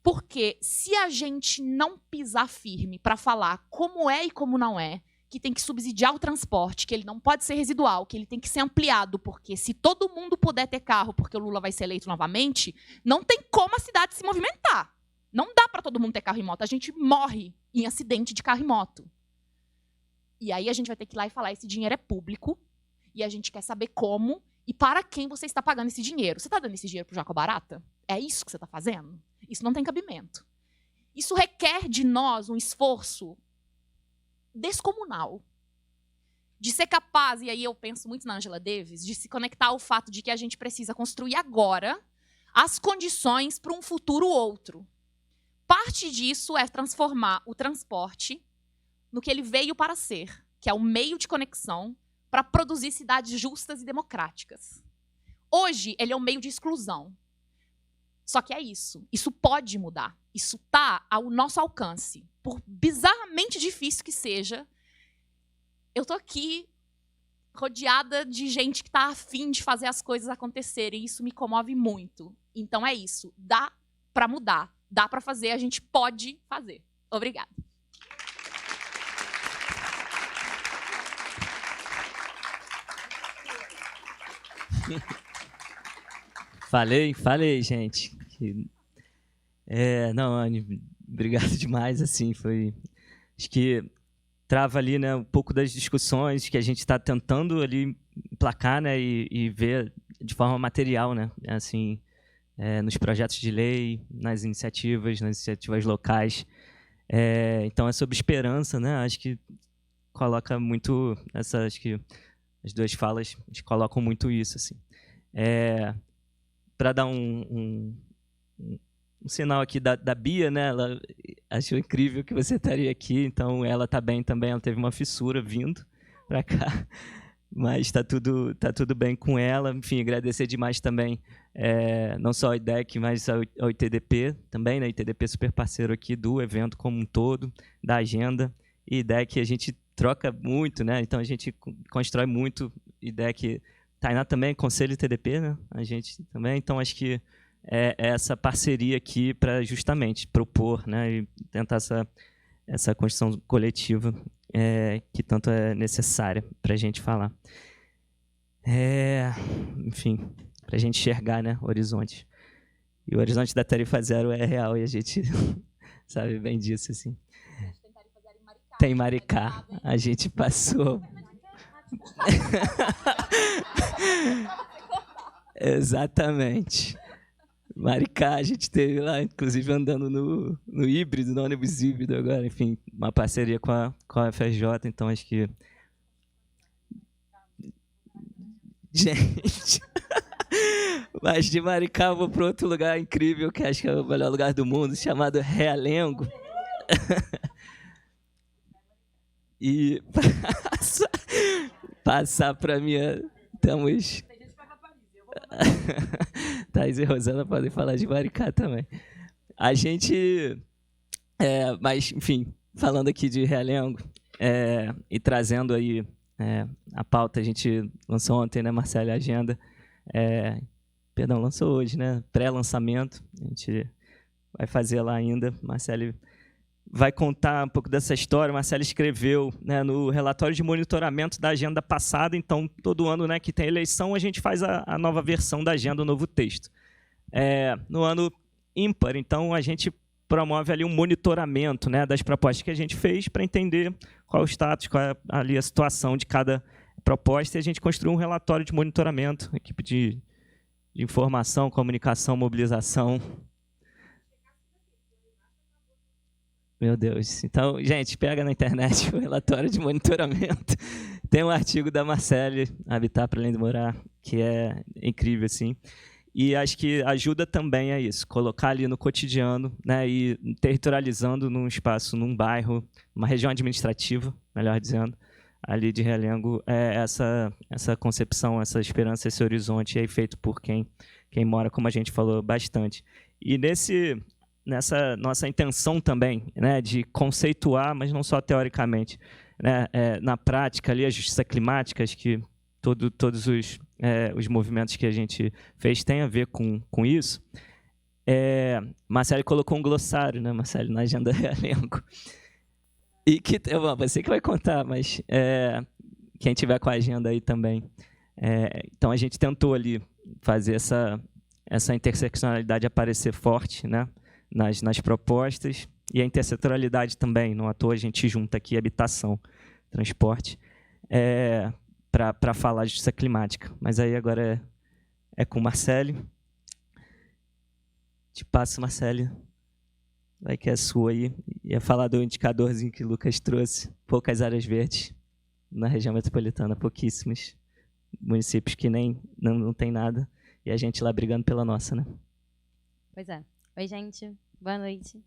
C: Porque se a gente não pisar firme para falar como é e como não é, que tem que subsidiar o transporte, que ele não pode ser residual, que ele tem que ser ampliado, porque se todo mundo puder ter carro porque o Lula vai ser eleito novamente, não tem como a cidade se movimentar. Não dá para todo mundo ter carro e moto. A gente morre em acidente de carro e moto. E aí a gente vai ter que ir lá e falar: esse dinheiro é público, e a gente quer saber como e para quem você está pagando esse dinheiro. Você está dando esse dinheiro para o Jaco Barata? É isso que você está fazendo? Isso não tem cabimento. Isso requer de nós um esforço descomunal, de ser capaz, e aí eu penso muito na Angela Davis, de se conectar ao fato de que a gente precisa construir agora as condições para um futuro outro. Parte disso é transformar o transporte no que ele veio para ser, que é o meio de conexão para produzir cidades justas e democráticas. Hoje, ele é um meio de exclusão. Só que é isso. Isso pode mudar. Isso está ao nosso alcance. Por bizarramente difícil que seja, eu estou aqui rodeada de gente que está afim de fazer as coisas acontecerem. E isso me comove muito. Então é isso. Dá para mudar. Dá para fazer. A gente pode fazer. Obrigada.
A: Falei, gente. Não, Anne, obrigado demais, assim, acho que trava ali, né, um pouco das discussões que a gente está tentando ali emplacar, né, e ver de forma material, né, assim, nos projetos de lei, nas iniciativas locais. Então, é sobre esperança, né, acho que coloca muito, acho que as duas falas colocam muito isso, assim. Para dar um sinal aqui da Bia, né? Ela achou incrível que você estaria aqui, então ela está bem também. Ela teve uma fissura vindo para cá, mas está tudo bem com ela. Enfim, agradecer demais também, não só ao IDEC, mas ao ITDP também, né? ITDP super parceiro aqui do evento como um todo, da agenda. E IDEC a gente troca muito, né? Então a gente constrói muito. IDEC, Tainá também, Conselho ITDP, né? A gente também. Então acho que é essa parceria aqui para justamente propor, né, e tentar essa construção coletiva que tanto é necessária para a gente falar. Enfim, para a gente enxergar, né, horizonte. E o horizonte da tarifa zero é real e a gente sabe bem disso, assim. Tem Maricá, a gente passou. Exatamente. Maricá, a gente teve lá, inclusive andando no híbrido, no ônibus híbrido agora, enfim, uma parceria com a FRJ, então acho que... Gente... Mas de Maricá eu vou para outro lugar incrível, que acho que é o melhor lugar do mundo, chamado Realengo. E passar para minha... Estamos... Thaís e Rosana podem falar de Maricá também. A gente... mas, enfim, falando aqui de Realengo e trazendo aí a pauta, a gente lançou ontem, né, Marcelo, a agenda. Perdão, lançou hoje, né? Pré-lançamento. A gente vai fazer lá ainda. Marcelo vai contar um pouco dessa história. Marcelo escreveu, né, no relatório de monitoramento da agenda passada. Então, todo ano, né, que tem eleição, a gente faz a nova versão da agenda, o novo texto. No ano ímpar, então, a gente promove ali um monitoramento, né, das propostas que a gente fez para entender qual é o status, qual é ali a situação de cada proposta. E a gente construiu um relatório de monitoramento, equipe de informação, comunicação, mobilização. Meu Deus. Então, gente, pega na internet o relatório de monitoramento. Tem um artigo da Marcele, Habitar para Além do Morar, que é incrível, assim. E acho que ajuda também a isso, colocar ali no cotidiano, né, e territorializando num espaço, num bairro, uma região administrativa, melhor dizendo, ali de Realengo, essa concepção, essa esperança, esse horizonte é feito por quem mora, como a gente falou bastante. E nessa nossa intenção também, né, de conceituar, mas não só teoricamente, né, na prática ali a justiça climática, acho que todos os movimentos que a gente fez têm a ver com isso. Marcelo colocou um glossário, né, Marcelo, na agenda Realengo. E que, bom, você que vai contar, mas quem tiver com a agenda aí também. Então a gente tentou ali fazer essa interseccionalidade aparecer forte, né, nas propostas, e a intersetorialidade também, não à toa a gente junta aqui habitação, transporte, para falar de justiça climática. Mas aí agora é com o Marcelo. Te passo, Marcelo. Vai que é sua aí. Ia falar do indicadorzinho que o Lucas trouxe. Poucas áreas verdes na região metropolitana, pouquíssimos municípios que não tem nada. E a gente lá brigando pela nossa, né?
D: Pois é. Oi, gente. Boa noite.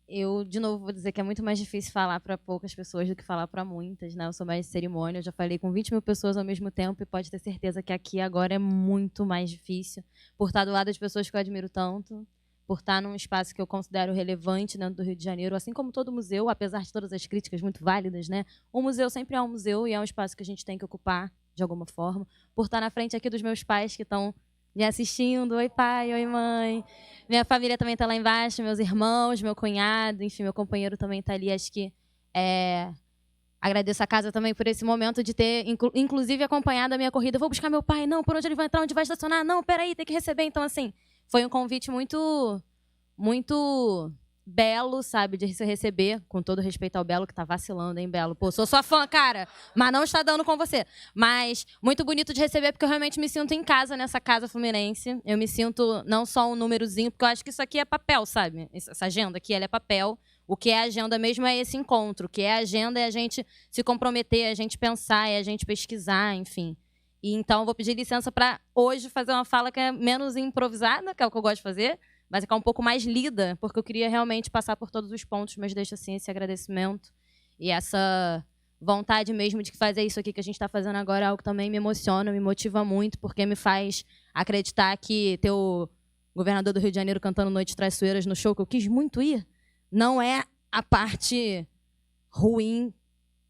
D: Eu, de novo, vou dizer que é muito mais difícil falar para poucas pessoas do que falar para muitas, né? Eu sou mais de cerimônia, eu já falei com 20 mil pessoas ao mesmo tempo e pode ter certeza que aqui agora é muito mais difícil, por estar do lado das pessoas que eu admiro tanto, por estar num espaço que eu considero relevante dentro do Rio de Janeiro, assim como todo museu, apesar de todas as críticas muito válidas, né? O museu sempre é um museu e é um espaço que a gente tem que ocupar de alguma forma, por estar na frente aqui dos meus pais que estão me assistindo. Oi, pai, oi, mãe. Minha família também está lá embaixo, meus irmãos, meu cunhado, enfim, meu companheiro também está ali. Acho que agradeço a casa também por esse momento de ter, inclusive, acompanhado a minha corrida. Vou buscar meu pai, não, por onde ele vai entrar, onde vai estacionar? Não, peraí, tem que receber. Então, assim, foi um convite muito, muito Belo, sabe, de se receber, com todo respeito ao Belo, que tá vacilando, hein, Belo? Pô, sou sua fã, cara, mas não está dando com você. Mas muito bonito de receber, porque eu realmente me sinto em casa nessa casa fluminense. Eu me sinto não só um númerozinho, porque eu acho que isso aqui é papel, sabe? Essa agenda aqui, ela é papel. O que é agenda mesmo é esse encontro. O que é agenda é a gente se comprometer, é a gente pensar, é a gente pesquisar, enfim. E então, eu vou pedir licença para hoje fazer uma fala que é menos improvisada, que é o que eu gosto de fazer, mas é um pouco mais lida, porque eu queria realmente passar por todos os pontos, mas deixo assim esse agradecimento e essa vontade mesmo de fazer isso aqui que a gente está fazendo agora é algo que também me emociona, me motiva muito, porque me faz acreditar que ter o governador do Rio de Janeiro cantando Noites Traiçoeiras no show que eu quis muito ir, não é a parte ruim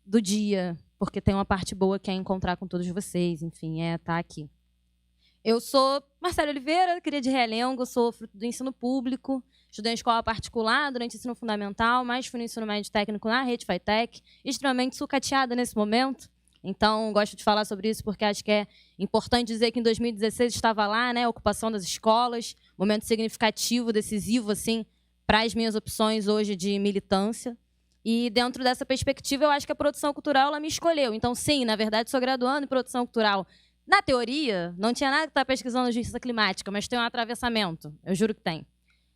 D: do dia, porque tem uma parte boa que é encontrar com todos vocês, enfim, estar aqui. Eu sou Marcelo Oliveira, cria de Realengo, sou fruto do ensino público, estudei em escola particular durante o ensino fundamental, mas fui no ensino médio técnico na Rede FATEC, extremamente sucateada nesse momento. Então, gosto de falar sobre isso porque acho que é importante dizer que em 2016 estava lá, né, a ocupação das escolas, momento significativo, decisivo, assim, para as minhas opções hoje de militância. E dentro dessa perspectiva, eu acho que a produção cultural ela me escolheu. Então, sim, na verdade, sou graduando em produção cultural. Na teoria, não tinha nada que estar pesquisando justiça climática, mas tem um atravessamento, eu juro que tem.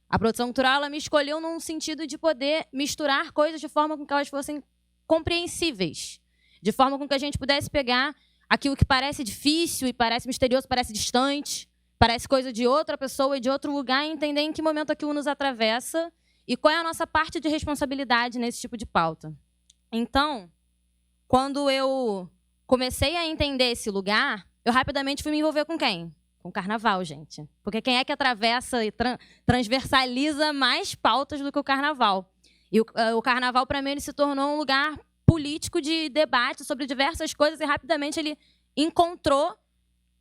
D: A produção cultural ela me escolheu num sentido de poder misturar coisas de forma com que elas fossem compreensíveis, de forma com que a gente pudesse pegar aquilo que parece difícil e parece misterioso, parece distante, parece coisa de outra pessoa e de outro lugar, e entender em que momento aquilo nos atravessa e qual é a nossa parte de responsabilidade nesse tipo de pauta. Então, quando eu comecei a entender esse lugar, eu rapidamente fui me envolver com quem? Com o carnaval, gente. Porque quem é que atravessa e transversaliza mais pautas do que o carnaval? E o carnaval, para mim, ele se tornou um lugar político de debate sobre diversas coisas e rapidamente ele encontrou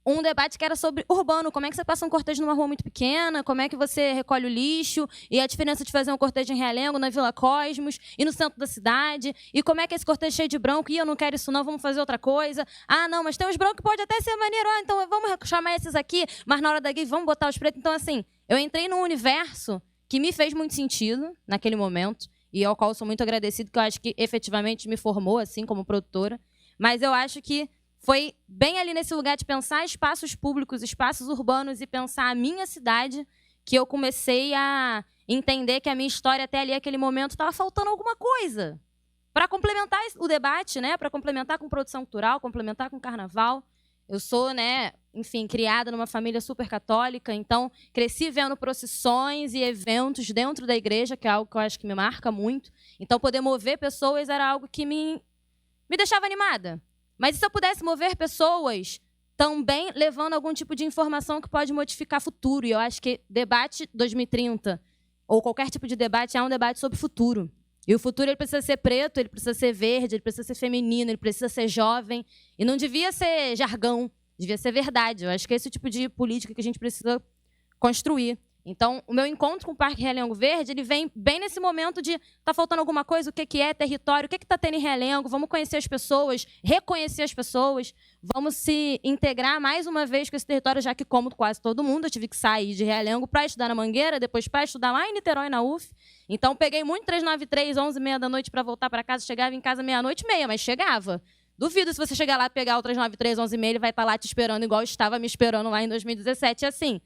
D: um debate que era sobre urbano. Como é que você passa um cortejo numa rua muito pequena? Como é que você recolhe o lixo? E a diferença de fazer um cortejo em Realengo, na Vila Cosmos e no centro da cidade? E como é que esse cortejo cheio de branco? E eu não quero isso não, vamos fazer outra coisa. Ah, não, mas tem uns brancos que pode até ser maneiro. Ah, então vamos chamar esses aqui, mas na hora da gay vamos botar os pretos. Então, assim, eu entrei num universo que me fez muito sentido naquele momento e ao qual eu sou muito agradecido, que eu acho que efetivamente me formou, assim, como produtora. Mas eu acho que foi bem ali nesse lugar de pensar espaços públicos, espaços urbanos e pensar a minha cidade que eu comecei a entender que a minha história até ali, aquele momento, estava faltando alguma coisa para complementar o debate, né? Para complementar com produção cultural, complementar com carnaval. Eu sou, né, enfim, criada numa família super católica, então cresci vendo procissões e eventos dentro da igreja, que é algo que eu acho que me marca muito. Então, poder mover pessoas era algo que me deixava animada. Mas e se eu pudesse mover pessoas também levando algum tipo de informação que pode modificar o futuro? E eu acho que debate 2030, ou qualquer tipo de debate, é um debate sobre o futuro. E o futuro ele precisa ser preto, ele precisa ser verde, ele precisa ser feminino, ele precisa ser jovem. E não devia ser jargão, devia ser verdade. Eu acho que é esse tipo de política que a gente precisa construir. Então, o meu encontro com o Parque Realengo Verde, ele vem bem nesse momento de tá faltando alguma coisa, o que é território, o que está tendo em Realengo, vamos conhecer as pessoas, reconhecer as pessoas, vamos se integrar mais uma vez com esse território, já que, como quase todo mundo, eu tive que sair de Realengo para estudar na Mangueira, depois para estudar lá em Niterói, na UF. Então, peguei muito 393, 11h30 da noite para voltar para casa, chegava em casa 00:30, mas chegava. Duvido se você chegar lá e pegar o 393, 11h30, ele vai estar lá te esperando igual estava me esperando lá em 2017. E assim,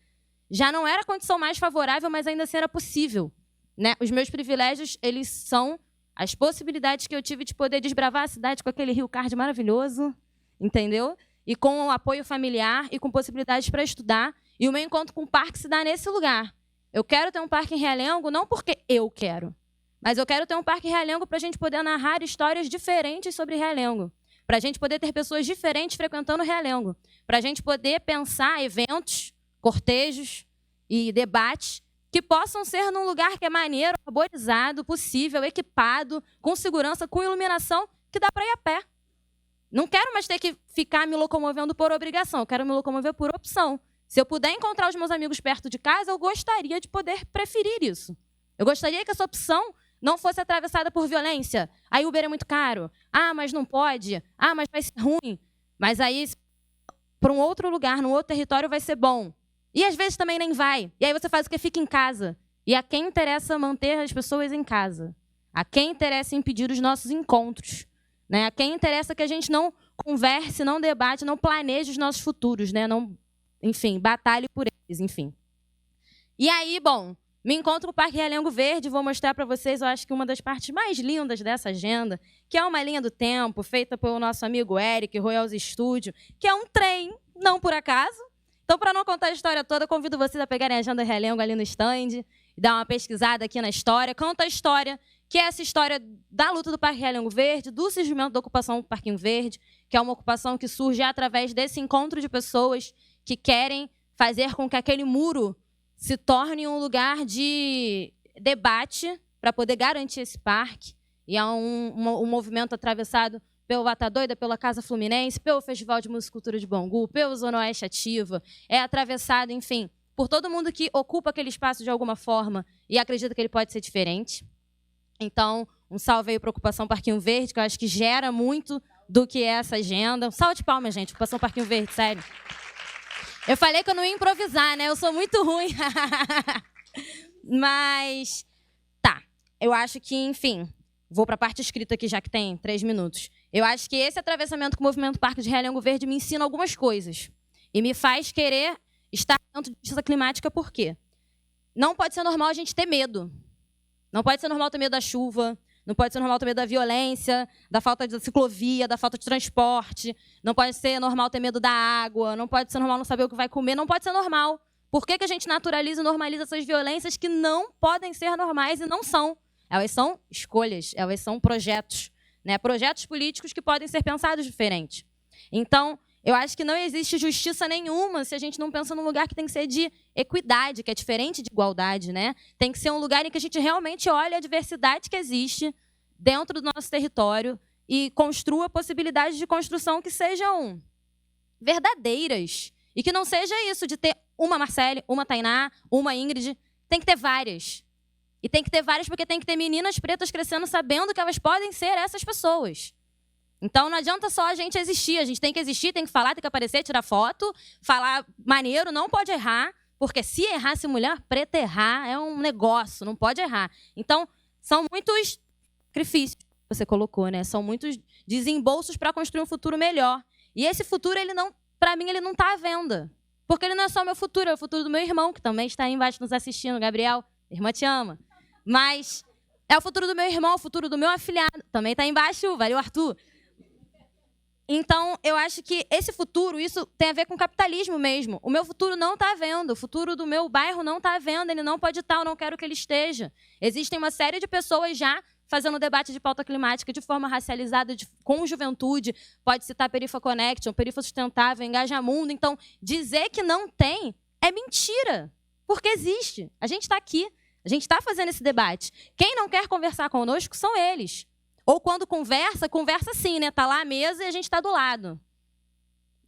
D: já não era a condição mais favorável, mas ainda assim era possível, né? Os meus privilégios, eles são as possibilidades que eu tive de poder desbravar a cidade com aquele Rio Card maravilhoso, entendeu? E com o apoio familiar e com possibilidades para estudar. E o meu encontro com o parque se dá nesse lugar. Eu quero ter um parque em Realengo, não porque eu quero, mas eu quero ter um parque em Realengo para a gente poder narrar histórias diferentes sobre Realengo, para a gente poder ter pessoas diferentes frequentando Realengo, para a gente poder pensar eventos, cortejos e debates que possam ser num lugar que é maneiro, arborizado, possível, equipado, com segurança, com iluminação, que dá para ir a pé. Não quero mais ter que ficar me locomovendo por obrigação, eu quero me locomover por opção. Se eu puder encontrar os meus amigos perto de casa, eu gostaria de poder preferir isso. Eu gostaria que essa opção não fosse atravessada por violência. Aí Uber é muito caro. Ah, mas não pode. Ah, mas vai ser ruim. Mas aí, para um outro lugar, num outro território, vai ser bom. E às vezes também nem vai. E aí você faz o que? Fica em casa. E a quem interessa manter as pessoas em casa? A quem interessa impedir os nossos encontros? Né? A quem interessa que a gente não converse, não debate, não planeje os nossos futuros, né? Não, enfim, batalhe por eles, enfim. E aí, bom, me encontro no Parque Realengo Verde, vou mostrar para vocês, eu acho que uma das partes mais lindas dessa agenda, que é uma linha do tempo, feita pelo nosso amigo Eric, Royals Studio, que é um trem, não por acaso. Então, para não contar a história toda, convido vocês a pegarem a agenda Realengo ali no stand, e dar uma pesquisada aqui na história. Conta a história, que é essa história da luta do Parque Realengo Verde, do surgimento da ocupação do Parquinho Verde, que é uma ocupação que surge através desse encontro de pessoas que querem fazer com que aquele muro se torne um lugar de debate para poder garantir esse parque. E é um movimento atravessado pelo Vata Doida, pela Casa Fluminense, pelo Festival de Música e Cultura de Bangu, pelo Zona Oeste Ativa. É atravessado, enfim, por todo mundo que ocupa aquele espaço de alguma forma e acredita que ele pode ser diferente. Então, um salve aí para a Ocupação Parquinho Verde, que eu acho que gera muito do que é essa agenda. Um salve de palmas, gente. Ocupação Parquinho Verde, sério. Eu falei que eu não ia improvisar, né? Eu sou muito ruim. Mas, tá. Eu acho que, enfim, vou para a parte escrita aqui, já que tem 3 minutos. Eu acho que esse atravessamento com o movimento Parque de Realengo Verde me ensina algumas coisas. E me faz querer estar dentro de justiça climática, por quê? Não pode ser normal a gente ter medo. Não pode ser normal ter medo da chuva. Não pode ser normal ter medo da violência, da falta de ciclovia, da falta de transporte. Não pode ser normal ter medo da água. Não pode ser normal não saber o que vai comer. Não pode ser normal. Por que a gente naturaliza e normaliza essas violências que não podem ser normais e não são? Elas são escolhas, elas são projetos, né? Projetos políticos que podem ser pensados diferente. Então, eu acho que não existe justiça nenhuma se a gente não pensa num lugar que tem que ser de equidade, que é diferente de igualdade, né? Tem que ser um lugar em que a gente realmente olhe a diversidade que existe dentro do nosso território e construa possibilidades de construção que sejam verdadeiras. E que não seja isso de ter uma Marcele, uma Tainá, uma Ingrid. Tem que ter várias. E tem que ter várias porque tem que ter meninas pretas crescendo sabendo que elas podem ser essas pessoas. Então, não adianta só a gente existir. A gente tem que existir, tem que falar, tem que aparecer, tirar foto, falar maneiro, não pode errar, porque se errar, se mulher preta errar, é um negócio, não pode errar. Então, são muitos sacrifícios que você colocou, né? São muitos desembolsos para construir um futuro melhor. E esse futuro, ele não, para mim, ele não está à venda. Porque ele não é só o meu futuro, é o futuro do meu irmão, que também está aí embaixo nos assistindo, Gabriel. Irmã te ama. Mas é o futuro do meu irmão, o futuro do meu afilhado. Também tá embaixo, valeu, Arthur. Então, eu acho que esse futuro, isso tem a ver com capitalismo mesmo. O meu futuro não está à venda, o futuro do meu bairro não está à venda, ele não pode estar, eu não quero que ele esteja. Existem uma série de pessoas já fazendo debate de pauta climática de forma racializada, com juventude, pode citar Perifa Connection, Perifa Sustentável, Engajamundo. Então, dizer que não tem é mentira, porque existe. A gente está aqui, a gente está fazendo esse debate. Quem não quer conversar conosco são eles. Ou quando conversa sim, né? Tá lá a mesa e a gente está do lado.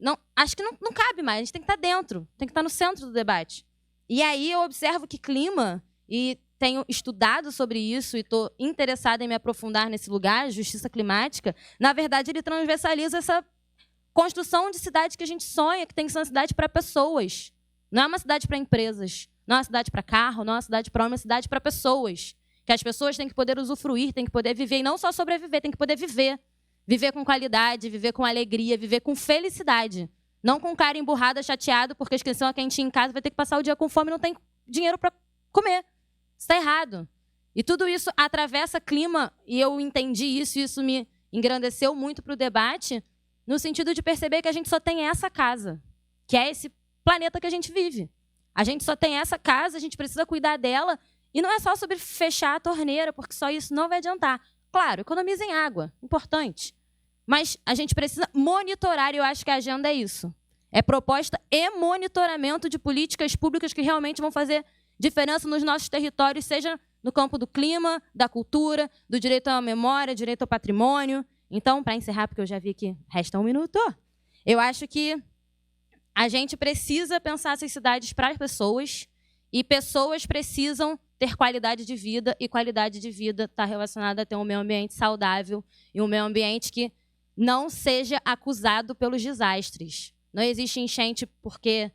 D: Não, acho que não cabe mais, a gente tem que estar dentro, tem que estar no centro do debate. E aí eu observo que clima, e tenho estudado sobre isso e estou interessada em me aprofundar nesse lugar, justiça climática, na verdade ele transversaliza essa construção de cidade que a gente sonha, que tem que ser uma cidade para pessoas. Não é uma cidade para empresas, não é uma cidade para carro, não é uma cidade para homem, é uma cidade para pessoas. Que as pessoas têm que poder usufruir, têm que poder viver, e não só sobreviver, têm que poder viver. Viver com qualidade, viver com alegria, viver com felicidade. Não com cara emburrada, chateado, porque esqueceu uma quentinha em casa, vai ter que passar o dia com fome e não tem dinheiro para comer. Isso está errado. E tudo isso atravessa clima, e eu entendi isso, e isso me engrandeceu muito para o debate, no sentido de perceber que a gente só tem essa casa, que é esse planeta que a gente vive. A gente só tem essa casa, a gente precisa cuidar dela. E não é só sobre fechar a torneira, porque só isso não vai adiantar. Claro, economizem água, importante. Mas a gente precisa monitorar, e eu acho que a agenda é isso. É proposta e monitoramento de políticas públicas que realmente vão fazer diferença nos nossos territórios, seja no campo do clima, da cultura, do direito à memória, direito ao patrimônio. Então, para encerrar, porque eu já vi que resta 1 minuto, eu acho que a gente precisa pensar essas cidades para as pessoas, e pessoas precisam ter qualidade de vida, e qualidade de vida está relacionada a ter um meio ambiente saudável e um meio ambiente que não seja acusado pelos desastres. Não existe enchente porque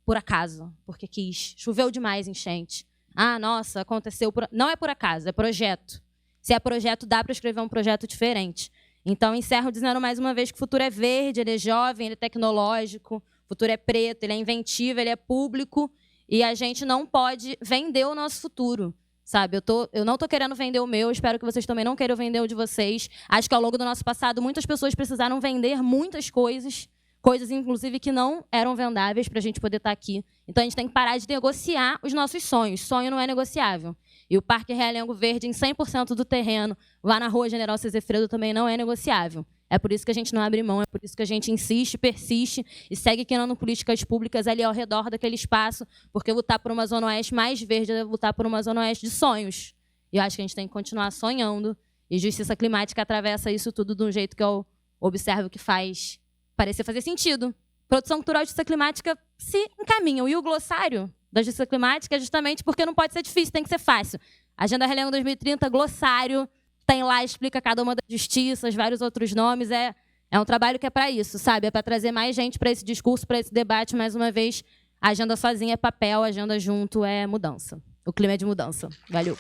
D: por acaso, porque quis. Choveu demais enchente. Ah, nossa, aconteceu. Não é por acaso, é projeto. Se é projeto, dá para escrever um projeto diferente. Então, encerro dizendo mais uma vez que o futuro é verde, ele é jovem, ele é tecnológico, o futuro é preto, ele é inventivo, ele é público. E a gente não pode vender o nosso futuro, sabe? Eu não estou querendo vender o meu, espero que vocês também não queiram vender o de vocês. Acho que ao longo do nosso passado, muitas pessoas precisaram vender muitas coisas, coisas, inclusive, que não eram vendáveis para a gente poder estar aqui. Então, a gente tem que parar de negociar os nossos sonhos. Sonho não é negociável. E o Parque Realengo Verde, em 100% do terreno, lá na Rua General Cezefredo, também não é negociável. É por isso que a gente não abre mão, é por isso que a gente insiste, persiste e segue criando políticas públicas ali ao redor daquele espaço, porque lutar por uma Zona Oeste mais verde é lutar por uma Zona Oeste de sonhos. E eu acho que a gente tem que continuar sonhando, e justiça climática atravessa isso tudo de um jeito que eu observo que faz parecer fazer sentido. Produção cultural e justiça climática se encaminham. E o glossário da justiça climática é justamente porque não pode ser difícil, tem que ser fácil. Agenda Realengo 2030, glossário, tem lá, explica cada uma das justiças, vários outros nomes. É um trabalho que é para isso, sabe? É para trazer mais gente para esse discurso, para esse debate. Mais uma vez, a agenda sozinha é papel, a agenda junto é mudança. O clima é de mudança. Valeu.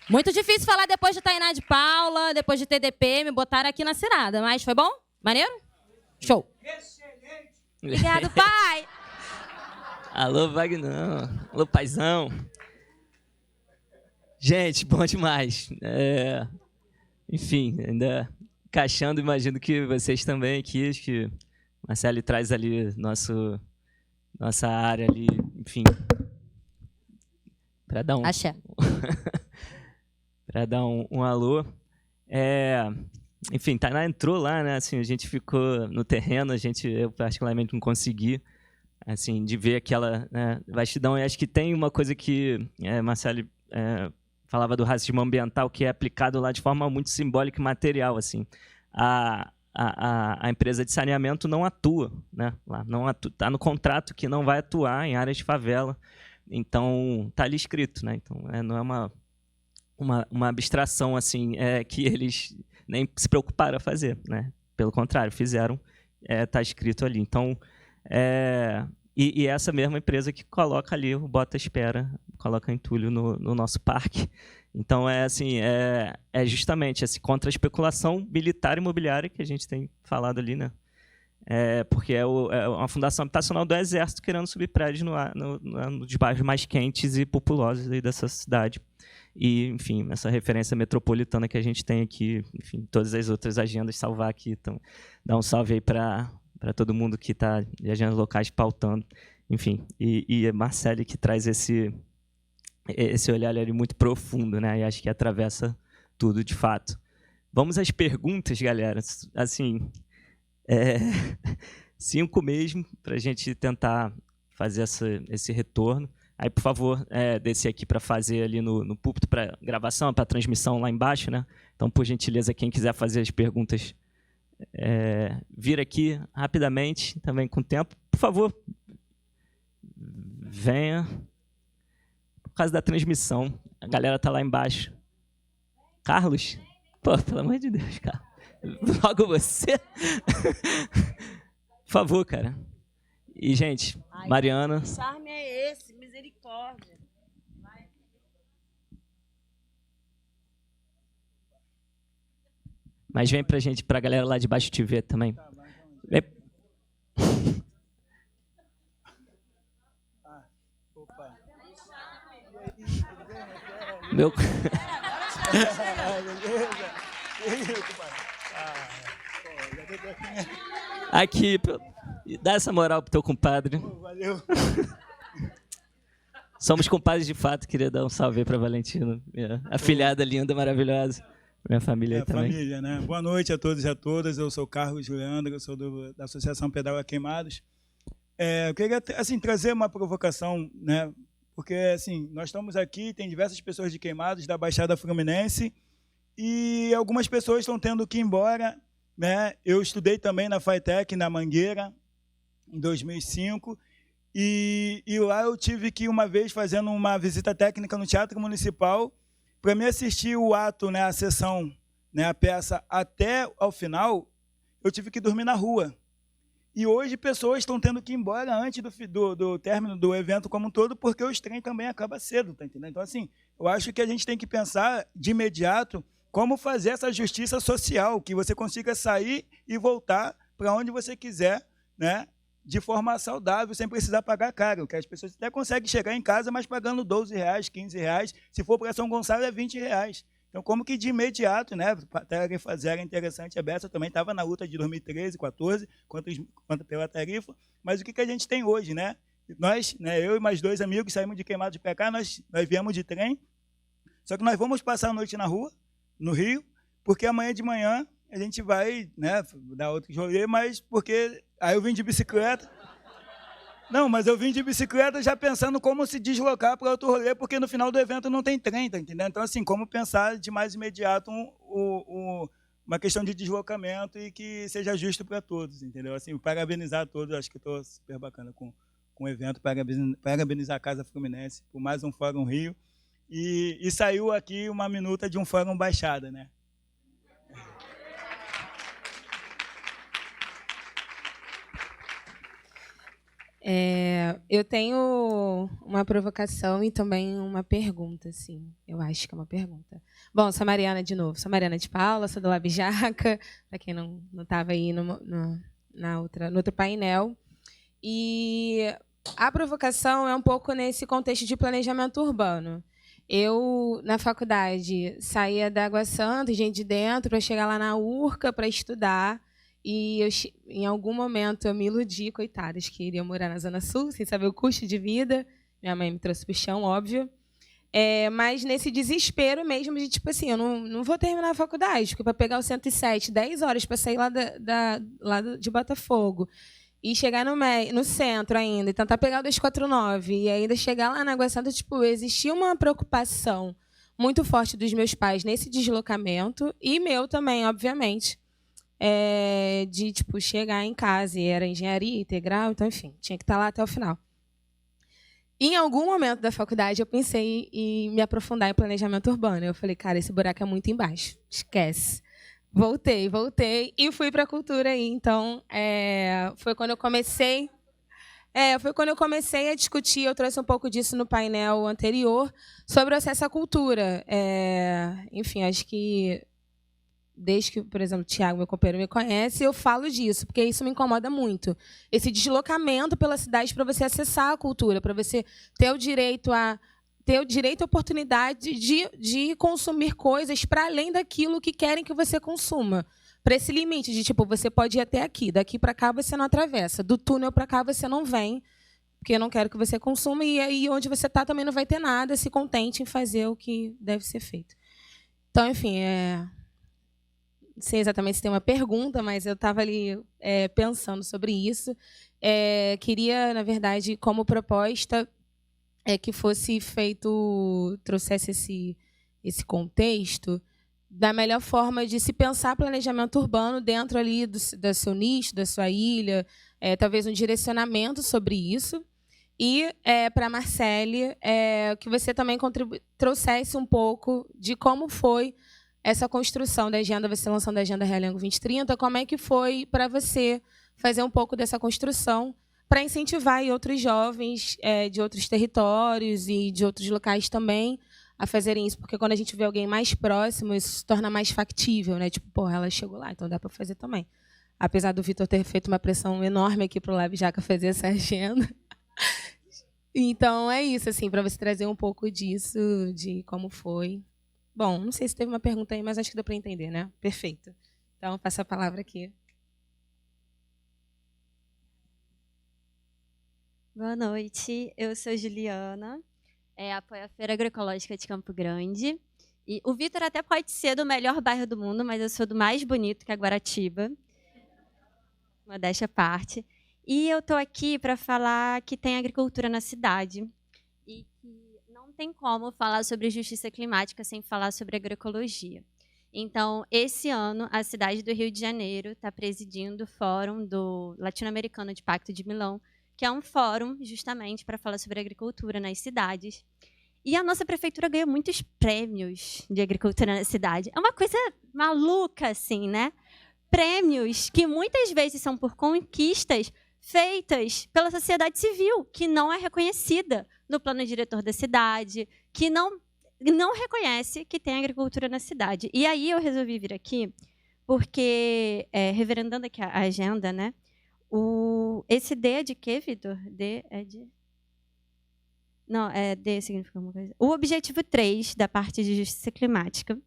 D: Muito difícil falar depois de Tainá de Paula, depois de TDP, me botaram aqui na cirada. Mas foi bom? Maneiro? Show. Excelente. Obrigado, pai.
A: Alô, Vagnão. Alô, paizão. Gente, bom demais. Enfim, ainda encaixando, imagino que vocês também aqui, acho que Marcelo traz ali nossa área ali, enfim, para dar
D: Axé.
A: para dar um alô. Enfim, Tainá entrou lá, né? Assim, a gente ficou no terreno, eu particularmente não consegui, assim, de ver aquela, né, vastidão. E acho que tem uma coisa que Marcelo falava do racismo ambiental, que é aplicado lá de forma muito simbólica e material, assim. A empresa de saneamento não atua, né? Lá não está no contrato que não vai atuar em áreas de favela. Então, está ali escrito, né? Então, não é uma abstração assim, que eles nem se preocuparam a fazer, né? Pelo contrário, fizeram, está escrito ali. Então, e essa mesma empresa que coloca ali o Bota Espera, coloca entulho no nosso parque. Então, justamente contra a especulação militar e imobiliária que a gente tem falado ali, né? porque é uma fundação habitacional do Exército querendo subir prédios nos bairros mais quentes e populosos aí dessa cidade. E, enfim, essa referência metropolitana que a gente tem aqui, enfim, todas as outras agendas salvar aqui. Então, dá um salve aí para todo mundo que está de agendas locais pautando. Enfim, e a Marcele que traz esse olhar ali muito profundo, né? E acho que atravessa tudo, de fato. Vamos às perguntas, galera. Assim, 5 mesmo, para a gente tentar fazer esse retorno. Aí, por favor, descer aqui para fazer ali no púlpito para gravação, para transmissão lá embaixo, né? Então, por gentileza, quem quiser fazer as perguntas, vir aqui rapidamente, também com tempo. Por favor, venha. Por causa da transmissão, a galera tá lá embaixo. Carlos? Pô, pelo amor de Deus, cara. Logo você. Por favor, cara. E, gente, Mariana.
B: Que charme é esse? Misericórdia.
A: Mas vem pra gente, pra galera lá de baixo te ver também. Vem.
E: Opa.
A: Meu... Aqui, dá essa moral pro teu compadre.
E: Valeu.
A: Somos compadres de fato, queria dar um salve aí pra Valentina, minha afilhada linda, maravilhosa. Minha família aí também.
E: Família, né? Boa noite a todos e a todas. Eu sou o Carlos Leandro, eu sou da Associação Pedal a Queimados. Eu queria assim, trazer uma provocação, né? Porque assim, nós estamos aqui, tem diversas pessoas de Queimados, da Baixada Fluminense, e algumas pessoas estão tendo que ir embora, né? Eu estudei também na FATEC, na Mangueira, em 2005, e lá eu tive que, uma vez, fazendo uma visita técnica no Teatro Municipal, para me assistir o ato, né, a sessão, né, a peça, até ao final, eu tive que dormir na rua. E hoje pessoas estão tendo que ir embora antes do término do evento como um todo, porque o trem também acaba cedo, tá entendendo? Então, assim, eu acho que a gente tem que pensar de imediato como fazer essa justiça social, que você consiga sair e voltar para onde você quiser, né, de forma saudável, sem precisar pagar caro, que as pessoas até conseguem chegar em casa, mas pagando R$12, R$15, se for para São Gonçalo é R$20. Então, como que de imediato, né, até era interessante, a Bessa também estava na luta de 2013, 2014, quanto pela tarifa, mas o que a gente tem hoje, né? Nós, né, eu e mais 2 amigos, saímos de Queimados para cá, nós viemos de trem, só que nós vamos passar a noite na rua, no Rio, porque amanhã de manhã a gente vai, né, dar outro rolê, mas porque... Aí eu vim de bicicleta. Não, mas eu vim de bicicleta já pensando como se deslocar para outro rolê, porque no final do evento não tem trem, tá entendendo? Então, assim, como pensar de mais imediato uma questão de deslocamento e que seja justo para todos, entendeu? Assim, parabenizar a todos, acho que estou super bacana com o evento, parabenizar a Casa Fluminense por mais um Fórum Rio. E saiu aqui uma minuta de um Fórum Baixada, né?
F: Eu tenho uma provocação e também uma pergunta, assim. Eu acho que é uma pergunta. Bom, sou Mariana de novo. Sou Mariana de Paula, sou do Lab Jaca, para quem não estava aí no outro painel. E a provocação é um pouco nesse contexto de planejamento urbano. Eu, na faculdade, saía da Água Santa, gente de dentro, para chegar lá na URCA para estudar. E em algum momento eu me iludi, coitadas, que iria morar na Zona Sul, sem saber o custo de vida. Minha mãe me trouxe para o chão, óbvio. Mas nesse desespero mesmo de, tipo assim, eu não vou terminar a faculdade, porque para pegar o 107, 10 horas para sair lá de Botafogo, e chegar no centro ainda, e tentar pegar o 249, e ainda chegar lá na Água Santa, tipo, existia uma preocupação muito forte dos meus pais nesse deslocamento, e meu também, obviamente, de tipo, chegar em casa, e era engenharia integral, então, enfim, tinha que estar lá até o final. Em algum momento da faculdade, eu pensei em me aprofundar em planejamento urbano. Eu falei, cara, esse buraco é muito embaixo, esquece. Voltei e fui para a cultura aí. Então, foi quando eu comecei. Foi quando eu comecei a discutir. Eu trouxe um pouco disso no painel anterior sobre o acesso à cultura. Enfim, acho que desde que, por exemplo, o Thiago, meu companheiro, me conhece, eu falo disso, porque isso me incomoda muito. Esse deslocamento pela cidade para você acessar a cultura, para você ter o direito a oportunidade de consumir coisas para além daquilo que querem que você consuma. Para esse limite de, tipo, você pode ir até aqui, daqui para cá você não atravessa, do túnel para cá você não vem, porque eu não quero que você consuma, e aí onde você está também não vai ter nada, se contente em fazer o que deve ser feito. Então, enfim, não sei exatamente se tem uma pergunta, mas eu estava ali pensando sobre isso. Queria, na verdade, como proposta, que fosse feito, trouxesse esse contexto da melhor forma de se pensar planejamento urbano dentro ali do seu nicho, da sua ilha, talvez um direcionamento sobre isso. E, para a Marcele, que você também trouxesse um pouco de como foi essa construção da agenda, você lançando a Agenda Realengo 2030, como é que foi para você fazer um pouco dessa construção para incentivar aí outros jovens de outros territórios e de outros locais também a fazerem isso, porque quando a gente vê alguém mais próximo, isso se torna mais factível, né? Tipo, porra, ela chegou lá, então dá para fazer também. Apesar do Vitor ter feito uma pressão enorme aqui para o Lab Jaca fazer essa agenda. Então, é isso, assim, para você trazer um pouco disso, de como foi. Bom, não sei se teve uma pergunta aí, mas acho que deu para entender, né? Perfeito. Então, passo a palavra aqui.
G: Boa noite, eu sou Juliana, apoio a Feira Agroecológica de Campo Grande. E o Vitor até pode ser do melhor bairro do mundo, mas eu sou do mais bonito, que é Guaratiba. Modéstia à parte. E eu estou aqui para falar que tem agricultura na cidade e que não tem como falar sobre justiça climática sem falar sobre agroecologia. Então, esse ano, a cidade do Rio de Janeiro está presidindo o Fórum do Latino-Americano de Pacto de Milão, que é um fórum justamente para falar sobre agricultura nas cidades. E a nossa prefeitura ganhou muitos prêmios de agricultura na cidade. É uma coisa maluca, assim, né? Prêmios que muitas vezes são por conquistas feitas pela sociedade civil, que não é reconhecida no plano diretor da cidade, que não reconhece que tem agricultura na cidade. E aí eu resolvi vir aqui, porque, reverendando aqui a agenda, né? Esse D é de quê, Vitor? D é de... Não, D significa alguma coisa. O objetivo 3 da parte de justiça climática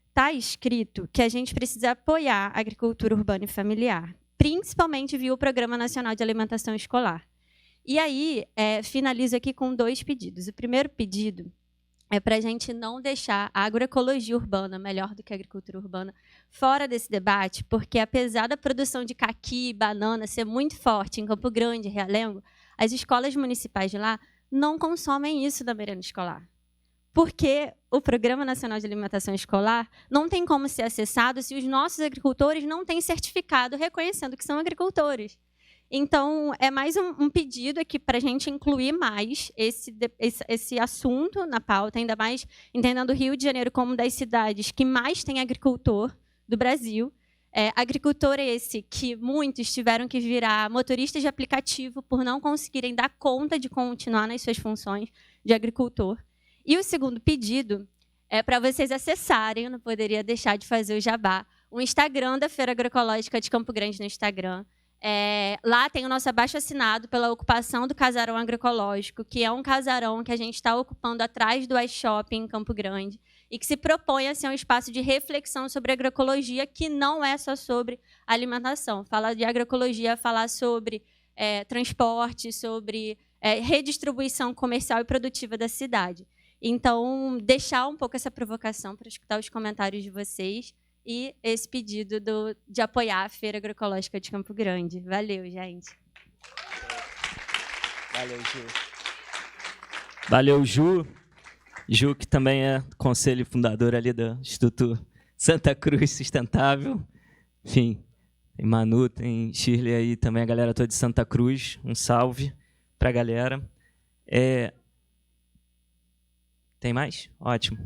G: está escrito que a gente precisa apoiar a agricultura urbana e familiar, principalmente via o Programa Nacional de Alimentação Escolar. E aí, finalizo aqui com 2 pedidos. O primeiro pedido é para a gente não deixar a agroecologia urbana, melhor do que a agricultura urbana, fora desse debate, porque apesar da produção de caqui e banana ser muito forte em Campo Grande, Realengo, as escolas municipais de lá não consomem isso da merenda escolar. Porque o Programa Nacional de Alimentação Escolar não tem como ser acessado se os nossos agricultores não têm certificado reconhecendo que são agricultores. Então, é mais um pedido aqui para a gente incluir mais esse assunto na pauta, ainda mais entendendo o Rio de Janeiro como uma das cidades que mais tem agricultor do Brasil. Agricultor esse que muitos tiveram que virar motoristas de aplicativo por não conseguirem dar conta de continuar nas suas funções de agricultor. E o segundo pedido é para vocês acessarem, eu não poderia deixar de fazer o jabá, o Instagram da Feira Agroecológica de Campo Grande no Instagram. Lá tem o nosso abaixo-assinado pela ocupação do casarão agroecológico, que é um casarão que a gente está ocupando atrás do iShopping em Campo Grande e que se propõe a ser um espaço de reflexão sobre agroecologia, que não é só sobre alimentação. Falar de agroecologia é falar sobre transporte, sobre redistribuição comercial e produtiva da cidade. Então, deixar um pouco essa provocação para escutar os comentários de vocês e esse pedido de apoiar a Feira Agroecológica de Campo Grande. Valeu, gente.
A: Valeu, Ju. Valeu, Ju. Ju, que também é conselho fundador ali do Instituto Santa Cruz Sustentável. Enfim, tem Manu, tem Shirley aí, também a galera toda de Santa Cruz. Um salve para a galera. Tem mais? Ótimo.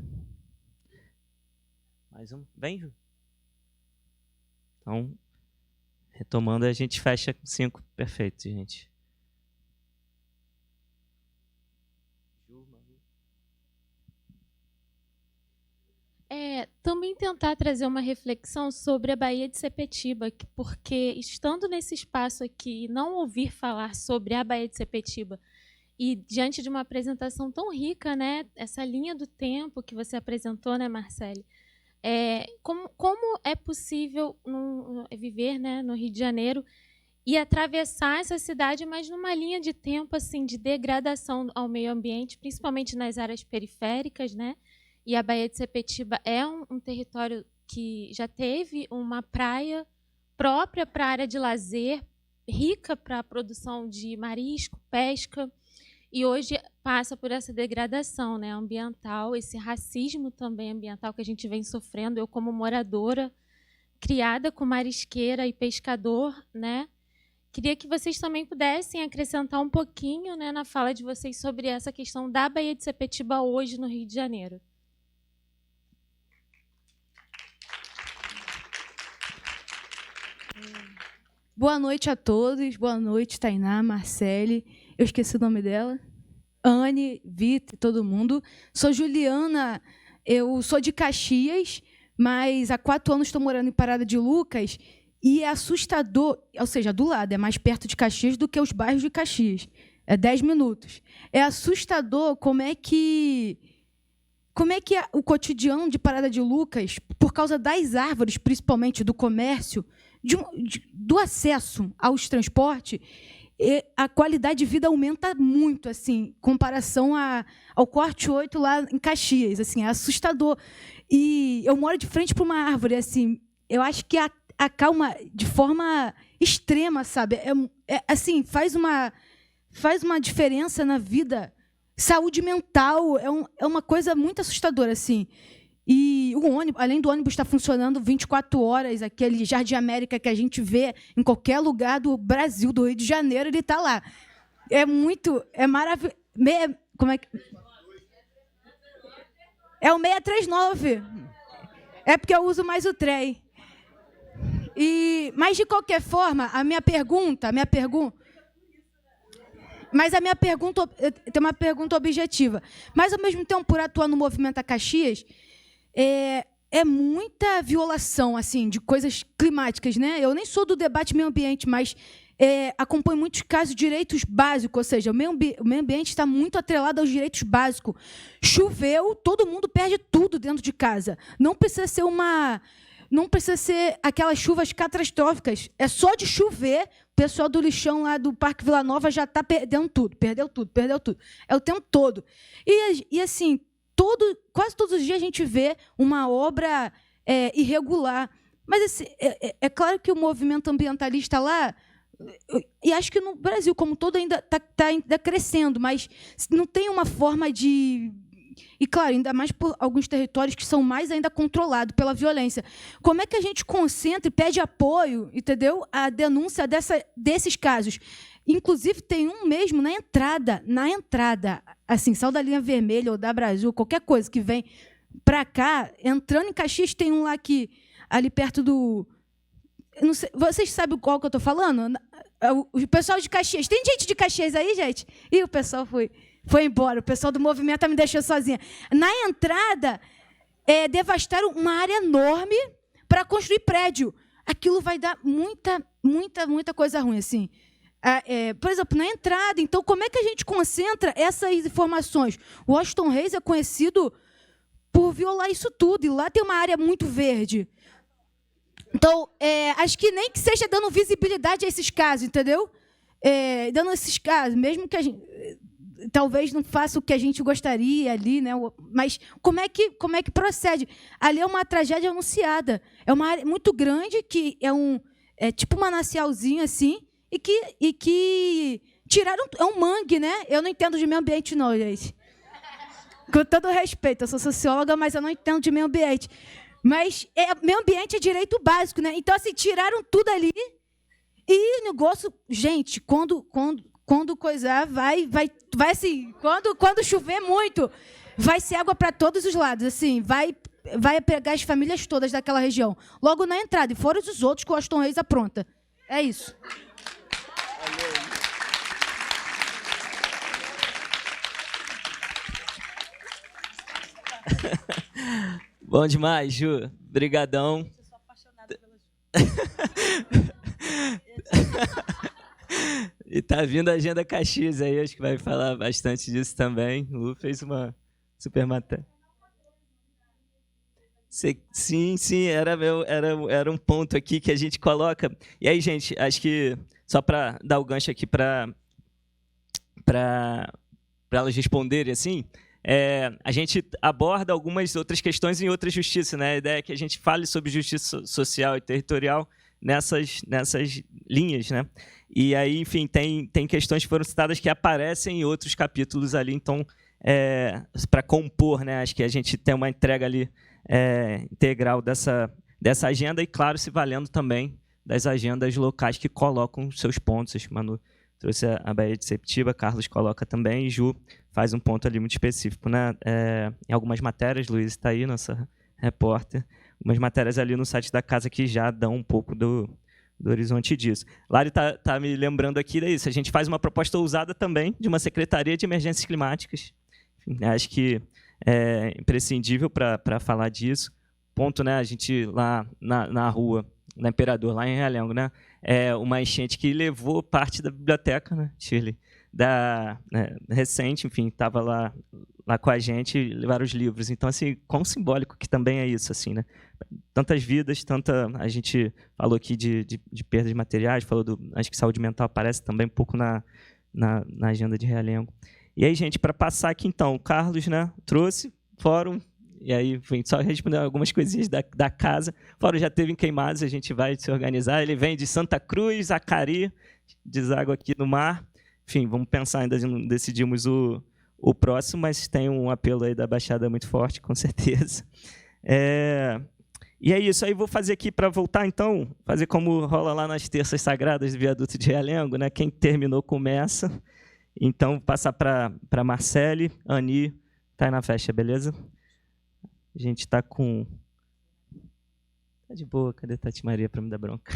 A: Mais um? Vem, Ju. Então, retomando, a gente fecha com 5. Perfeito, gente.
H: também tentar trazer uma reflexão sobre a Baía de Sepetiba, porque estando nesse espaço aqui, não ouvir falar sobre a Baía de Sepetiba e diante de uma apresentação tão rica, né, essa linha do tempo que você apresentou, né, Marcele, como é possível viver, né, no Rio de Janeiro e atravessar essa cidade, mas numa linha de tempo assim de degradação ao meio ambiente, principalmente nas áreas periféricas, né? E a Baía de Sepetiba é um território que já teve uma praia própria para a área de lazer, rica para a produção de marisco, pesca, e hoje passa por essa degradação, né, ambiental, esse racismo também ambiental que a gente vem sofrendo. Eu, como moradora, criada com marisqueira e pescador, né, queria que vocês também pudessem acrescentar um pouquinho, né, na fala de vocês sobre essa questão da Baía de Sepetiba hoje no Rio de Janeiro.
I: Boa noite a todos. Boa noite, Tainá, Marcele. Eu esqueci o nome dela. Anne, Vitor, todo mundo. Sou Juliana. Eu sou de Caxias, mas há 4 anos estou morando em Parada de Lucas e é assustador, ou seja, do lado, é mais perto de Caxias do que os bairros de Caxias. É 10 minutos. É assustador como é que o cotidiano de Parada de Lucas, por causa das árvores, principalmente do comércio, do acesso aos transportes, a qualidade de vida aumenta muito, assim, em comparação ao Corte 8 lá em Caxias. Assim, é assustador. E eu moro de frente para uma árvore, assim, eu acho que acalma de forma extrema, sabe? Assim, faz uma diferença na vida. Saúde mental é uma coisa muito assustadora, assim. E o ônibus, além do ônibus estar funcionando 24 horas, aquele Jardim América que a gente vê em qualquer lugar do Brasil, do Rio de Janeiro, ele está lá. É maravilhoso. Como é que... É o 639. É porque eu uso mais o trem. Mas, de qualquer forma, Mas a minha pergunta tem uma pergunta objetiva. Mas, ao mesmo tempo, por atuar no movimento Caxias, é muita violação, assim, de coisas climáticas, né? Eu nem sou do debate meio ambiente, mas acompanho muitos casos de direitos básicos, ou seja, o meio ambiente está muito atrelado aos direitos básicos. Choveu, todo mundo perde tudo dentro de casa. Não precisa ser aquelas chuvas catastróficas. É só de chover, o pessoal do lixão lá do Parque Vila Nova já está perdendo tudo, perdeu tudo. É o tempo todo. E assim, quase todos os dias a gente vê uma obra irregular. Mas assim, claro que o movimento ambientalista lá, e acho que no Brasil como todo ainda está ainda crescendo, mas não tem uma forma de... E, claro, ainda mais por alguns territórios que são mais ainda controlados pela violência. Como é que a gente concentra e pede apoio, entendeu? A denúncia desses casos. Inclusive, tem um mesmo na entrada, assim, saiu da linha vermelha ou da Brasil, qualquer coisa que vem para cá, entrando em Caxias, tem um lá aqui, ali perto do... Não sei, vocês sabem qual que eu estou falando? O pessoal de Caxias. Tem gente de Caxias aí, gente? E o pessoal foi embora. O pessoal do movimento me deixou sozinha. Na entrada, devastaram uma área enorme para construir prédio. Aquilo vai dar muita coisa ruim, assim. Por exemplo, na entrada. Então, como é que a gente concentra essas informações? O Washington Reis é conhecido por violar isso tudo. E lá tem uma área muito verde. Então, acho que nem que seja dando visibilidade a esses casos, entendeu? Dando esses casos, mesmo que a gente... Talvez não faça o que a gente gostaria ali, né? Mas como é que procede? Ali é uma tragédia anunciada. É uma área muito grande, que é tipo um manancialzinho assim, e que tiraram... É um mangue, né? Eu não entendo de meio ambiente, não, gente. Com todo respeito, eu sou socióloga, mas eu não entendo de meio ambiente. Mas meio ambiente é direito básico, né? Então, assim, tiraram tudo ali e o negócio... Gente, quando coisar, vai assim, quando chover muito, vai ser água para todos os lados, assim, vai pegar as famílias todas daquela região, logo na entrada, e fora os outros que o Washington Reis apronta. É isso.
A: Bom demais, Ju. Brigadão.
B: Eu sou apaixonada pela Ju.
A: E tá vindo a Agenda Caxias aí, acho que vai falar bastante disso também. O Lu fez uma super matéria. Sim, era um ponto aqui que a gente coloca. E aí, gente, acho que só para dar o gancho aqui para elas responderem assim, a gente aborda algumas outras questões em outra justiça, né? A ideia é que a gente fale sobre justiça social e territorial nessas linhas, né? E aí, enfim, tem questões que foram citadas que aparecem em outros capítulos ali, então, para compor, né? Acho que a gente tem uma entrega ali integral dessa agenda e, claro, se valendo também das agendas locais que colocam seus pontos. Acho que o Manu trouxe a Baía de Sepetiba, Carlos coloca também, e Ju faz um ponto ali muito específico, né? Em algumas matérias, Luiz está aí, nossa repórter, algumas matérias ali no site da casa que já dão um pouco do horizonte disso. Lari está me lembrando aqui disso. A gente faz uma proposta ousada também de uma Secretaria de Emergências Climáticas. Enfim, acho que é imprescindível para falar disso. Ponto, né? A gente lá na rua, na Imperador, lá em Realengo, né? Uma enchente que levou parte da biblioteca, né, Shirley? Recente, enfim, estava lá com a gente e levaram os livros. Então, assim, quão simbólico que também é isso, assim, né? Tantas vidas, a gente falou aqui de perda de materiais, acho que saúde mental aparece também um pouco na agenda de Realengo. E aí, gente, para passar aqui, então, o Carlos, né, trouxe fórum, e aí, enfim, só responder algumas coisinhas da casa. O fórum já teve em Queimados, a gente vai se organizar. Ele vem de Santa Cruz, Acari, deságua aqui no mar. Enfim, vamos pensar, ainda não decidimos o próximo, mas tem um apelo aí da Baixada muito forte, com certeza. E é isso, aí vou fazer aqui para voltar, então, fazer como rola lá nas terças sagradas do Viaduto de Realengo, né? Quem terminou começa. Então, vou passar para Marcele, Ani, tá aí na festa, beleza? A gente está com... Tá de boa, cadê Tati Maria para me dar bronca?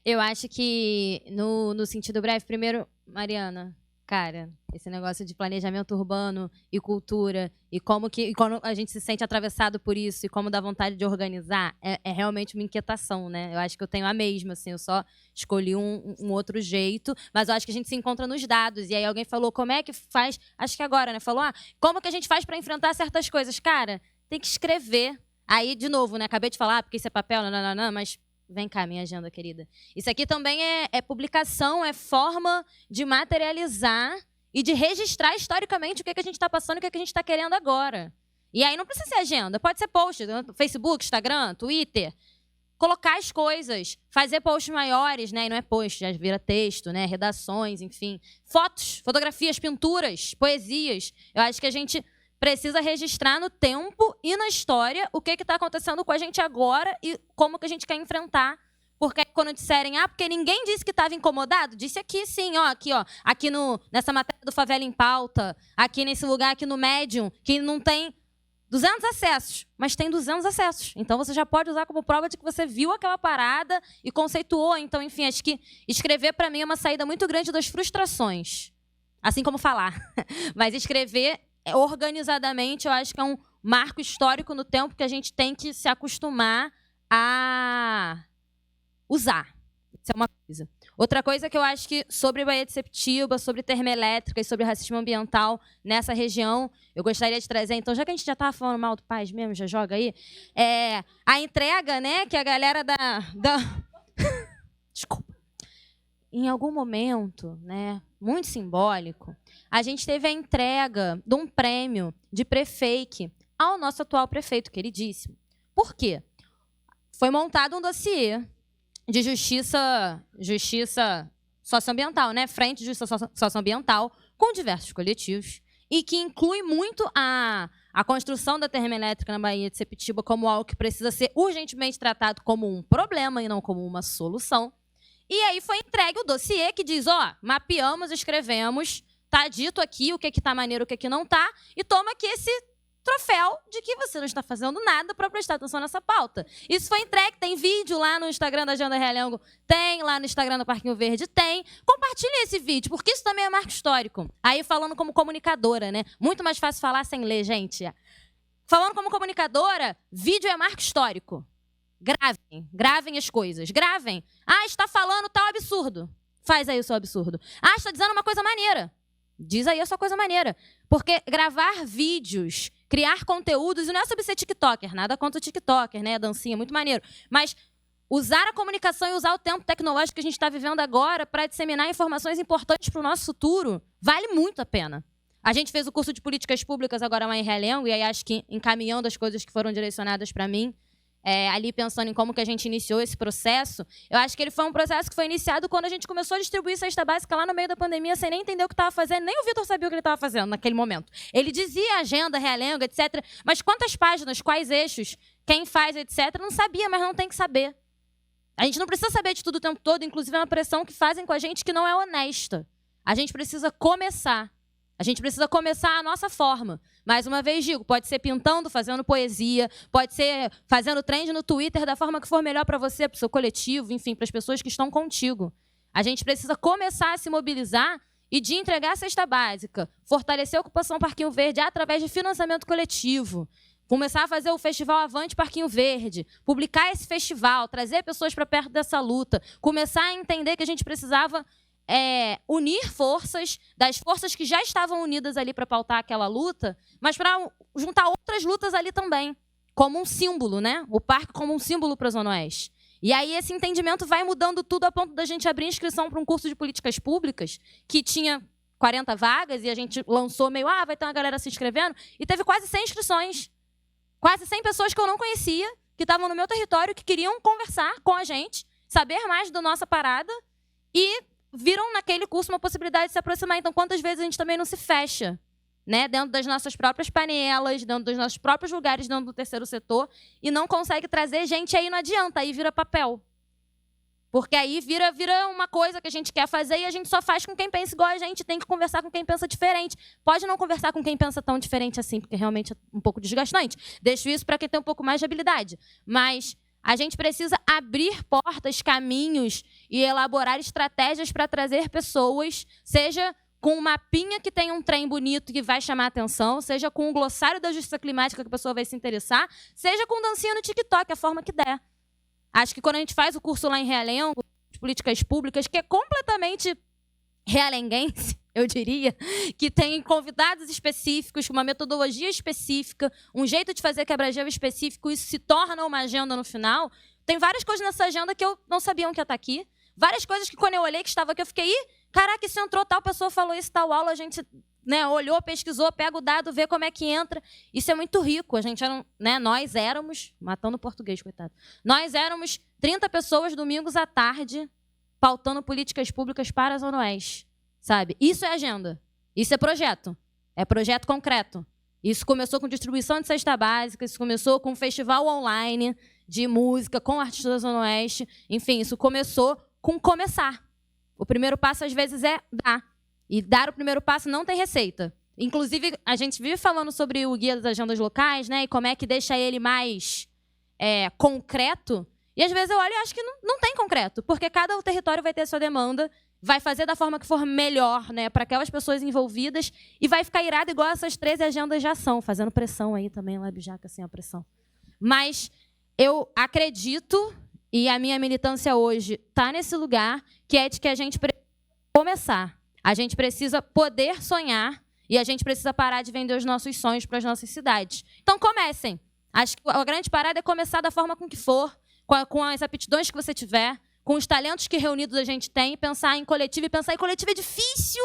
D: Eu acho que, no sentido breve, primeiro, Mariana, cara, esse negócio de planejamento urbano e cultura, e como quando a gente se sente atravessado por isso, e como dá vontade de organizar, é realmente uma inquietação, né? Eu acho que eu tenho a mesma, assim, eu só escolhi um outro jeito, mas eu acho que a gente se encontra nos dados. E aí alguém falou, como é que faz? Acho que agora, né? Falou, como que a gente faz para enfrentar certas coisas? Cara, tem que escrever. Aí, de novo, né? Acabei de falar, porque isso é papel, não, mas vem cá, minha agenda, querida. Isso aqui também é publicação, é forma de materializar e de registrar historicamente o que a gente está passando e o que a gente está querendo agora. E aí não precisa ser agenda, pode ser post, Facebook, Instagram, Twitter. Colocar as coisas, fazer posts maiores, né? E não é post, já vira texto, né? Redações, enfim. Fotos, fotografias, pinturas, poesias. Eu acho que a gente precisa registrar no tempo e na história o que está acontecendo com a gente agora e como que a gente quer enfrentar. Porque quando disserem, porque ninguém disse que estava incomodado, disse aqui sim, aqui nessa matéria do Favela em Pauta, aqui nesse lugar, aqui no Medium, que não tem 200 acessos, mas tem 200 acessos. Então você já pode usar como prova de que você viu aquela parada e conceituou. Então, enfim, acho que escrever para mim é uma saída muito grande das frustrações. Assim como falar. Mas escrever organizadamente, eu acho que é um marco histórico no tempo que a gente tem que se acostumar a usar. Isso é uma coisa. Outra coisa que eu acho que sobre Baía de Sepetiba, sobre termoelétrica e sobre racismo ambiental nessa região, eu gostaria de trazer, então, já que a gente já estava falando mal do Paz mesmo, já joga aí, a entrega, né, que a galera Desculpa. Em algum momento, né, muito simbólico, a gente teve a entrega de um prêmio de prefake ao nosso atual prefeito, queridíssimo. Por quê? Foi montado um dossiê de justiça socioambiental, né? Frente de justiça socioambiental, com diversos coletivos, e que inclui muito a construção da termoelétrica na Baía de Sepetiba como algo que precisa ser urgentemente tratado como um problema e não como uma solução. E aí foi entregue o dossiê que diz, mapeamos, escrevemos, tá dito aqui o que está maneiro, o que não está, e toma aqui esse troféu de que você não está fazendo nada para prestar atenção nessa pauta. Isso foi entregue, tem vídeo lá no Instagram da Agenda Realengo, tem lá no Instagram do Parquinho Verde, tem. Compartilhe esse vídeo, porque isso também é marco histórico. Aí falando como comunicadora, né? Muito mais fácil falar sem ler, gente. Falando como comunicadora, vídeo é marco histórico. Gravem as coisas, gravem. Ah, está falando tal absurdo. Faz aí o seu absurdo. Ah, está dizendo uma coisa maneira. Diz aí a sua coisa maneira. Porque gravar vídeos, criar conteúdos, e não é sobre ser tiktoker, nada contra o tiktoker, né? Dancinha, muito maneiro. Mas usar a comunicação e usar o tempo tecnológico que a gente está vivendo agora para disseminar informações importantes para o nosso futuro, vale muito a pena. A gente fez o curso de políticas públicas agora lá em Realengo, e aí acho que encaminhando as coisas que foram direcionadas para mim, ali pensando em como que a gente iniciou esse processo, eu acho que ele foi um processo que foi iniciado quando a gente começou a distribuir cesta básica lá no meio da pandemia, sem nem entender o que estava fazendo, nem o Vitor sabia o que ele estava fazendo naquele momento. Ele dizia agenda, Realengo, etc., mas quantas páginas, quais eixos, quem faz, etc., não sabia, mas não tem que saber. A gente não precisa saber de tudo o tempo todo, inclusive é uma pressão que fazem com a gente que não é honesta. A gente precisa começar. A gente precisa começar a nossa forma. Mais uma vez digo, pode ser pintando, fazendo poesia, pode ser fazendo trend no Twitter da forma que for melhor para você, para o seu coletivo, enfim, para as pessoas que estão contigo. A gente precisa começar a se mobilizar e de entregar a cesta básica, fortalecer a ocupação Parquinho Verde através de financiamento coletivo, começar a fazer o Festival Avante Parquinho Verde, publicar esse festival, trazer pessoas para perto dessa luta, começar a entender que a gente precisava unir forças, das forças que já estavam unidas ali para pautar aquela luta, mas para juntar outras lutas ali também, como um símbolo, né? O parque como um símbolo para a Zona Oeste. E aí esse entendimento vai mudando tudo a ponto da gente abrir inscrição para um curso de políticas públicas que tinha 40 vagas e a gente lançou meio, vai ter uma galera se inscrevendo, e teve quase 100 inscrições. Quase 100 pessoas que eu não conhecia, que estavam no meu território, que queriam conversar com a gente, saber mais da nossa parada e viram naquele curso uma possibilidade de se aproximar. Então, quantas vezes a gente também não se fecha, né? Dentro das nossas próprias panelas, dentro dos nossos próprios lugares, dentro do terceiro setor, e não consegue trazer gente, aí não adianta, aí vira papel. Porque aí vira uma coisa que a gente quer fazer e a gente só faz com quem pensa igual a gente, tem que conversar com quem pensa diferente. Pode não conversar com quem pensa tão diferente assim, porque realmente é um pouco desgastante. Deixo isso para quem tem um pouco mais de habilidade. Mas a gente precisa abrir portas, caminhos e elaborar estratégias para trazer pessoas, seja com um mapinha que tem um trem bonito que vai chamar a atenção, seja com um glossário da justiça climática que a pessoa vai se interessar, seja com dancinha no TikTok, a forma que der. Acho que quando a gente faz o curso lá em Realengo, de políticas públicas, que é completamente realenguense, eu diria, que tem convidados específicos, uma metodologia específica, um jeito de fazer quebra-gelo específico, isso se torna uma agenda no final. Tem várias coisas nessa agenda que eu não sabia que ia estar aqui. Várias coisas que quando eu olhei que estava aqui, eu fiquei, caraca, isso entrou, tal pessoa falou isso, tal aula, a gente olhou, pesquisou, pega o dado, vê como é que entra. Isso é muito rico. A gente era, nós éramos, matando o português, coitado, nós éramos 30 pessoas domingos à tarde pautando políticas públicas para a Zona Oeste. Sabe? Isso é agenda. Isso é projeto. É projeto concreto. Isso começou com distribuição de cesta básica, isso começou com um festival online de música com artistas da Zona Oeste. Enfim, isso começou com começar. O primeiro passo, às vezes, é dar. E dar o primeiro passo não tem receita. Inclusive, a gente vive falando sobre o guia das agendas locais, né? E como é que deixa ele mais concreto. E, às vezes, eu olho e acho que não tem concreto. Porque cada território vai ter a sua demanda, vai fazer da forma que for melhor, né, para aquelas pessoas envolvidas e vai ficar irado igual essas 13 agendas já são, fazendo pressão aí também, Labijaca, sem a pressão. Mas eu acredito, e a minha militância hoje está nesse lugar, que é de que a gente precisa começar. A gente precisa poder sonhar e a gente precisa parar de vender os nossos sonhos para as nossas cidades. Então, comecem. Acho que a grande parada é começar da forma com que for, com as aptidões que você tiver, com os talentos que reunidos a gente tem, pensar em coletivo. E pensar em coletivo é difícil.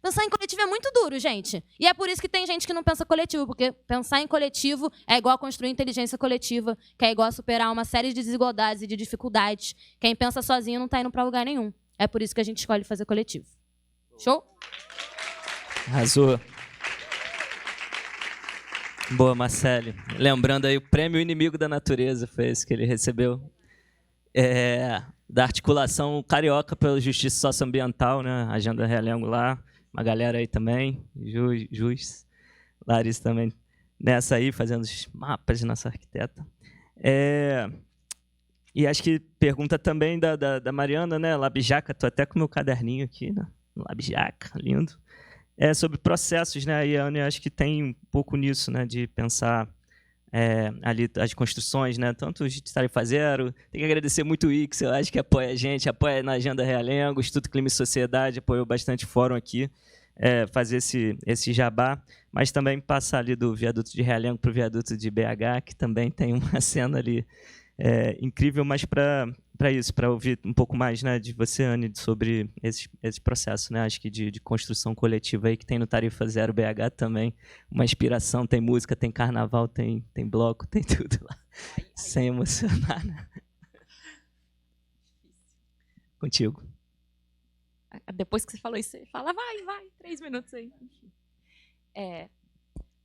D: Pensar em coletivo é muito duro, gente. E é por isso que tem gente que não pensa coletivo, porque pensar em coletivo é igual a construir inteligência coletiva, que é igual a superar uma série de desigualdades e de dificuldades. Quem pensa sozinho não está indo para lugar nenhum. É por isso que a gente escolhe fazer coletivo. Show?
A: Arrasou. Boa, Marcele. Lembrando aí, o prêmio Inimigo da Natureza foi esse que ele recebeu. Da articulação carioca pela justiça socioambiental, né? Agenda Realengo lá, uma galera aí também, Jus, Larissa também nessa aí, fazendo os mapas de nossa arquiteta. E acho que pergunta também da Mariana, né? Labijaca, tô até com meu caderninho aqui, né? Labijaca, lindo. Sobre processos, né? E a Ana, acho que tem um pouco nisso, né? De pensar ali as construções, né? Tanto de Tarifa Zero. Tem que agradecer muito o Ix, eu acho que apoia a gente, apoia na Agenda Realengo, Instituto Clima e Sociedade, apoiou bastante o fórum aqui, fazer esse jabá, mas também passar ali do viaduto de Realengo para o viaduto de BH, que também tem uma cena ali incrível, mas para isso, para ouvir um pouco mais, né, de você, Anne, sobre esse processo, né, acho que de construção coletiva aí que tem no Tarifa Zero BH também, uma inspiração, tem música, tem carnaval, tem bloco, tem tudo lá, sem emocionar, né? Contigo.
C: Depois que você falou isso, você fala, vai, 3 minutos aí.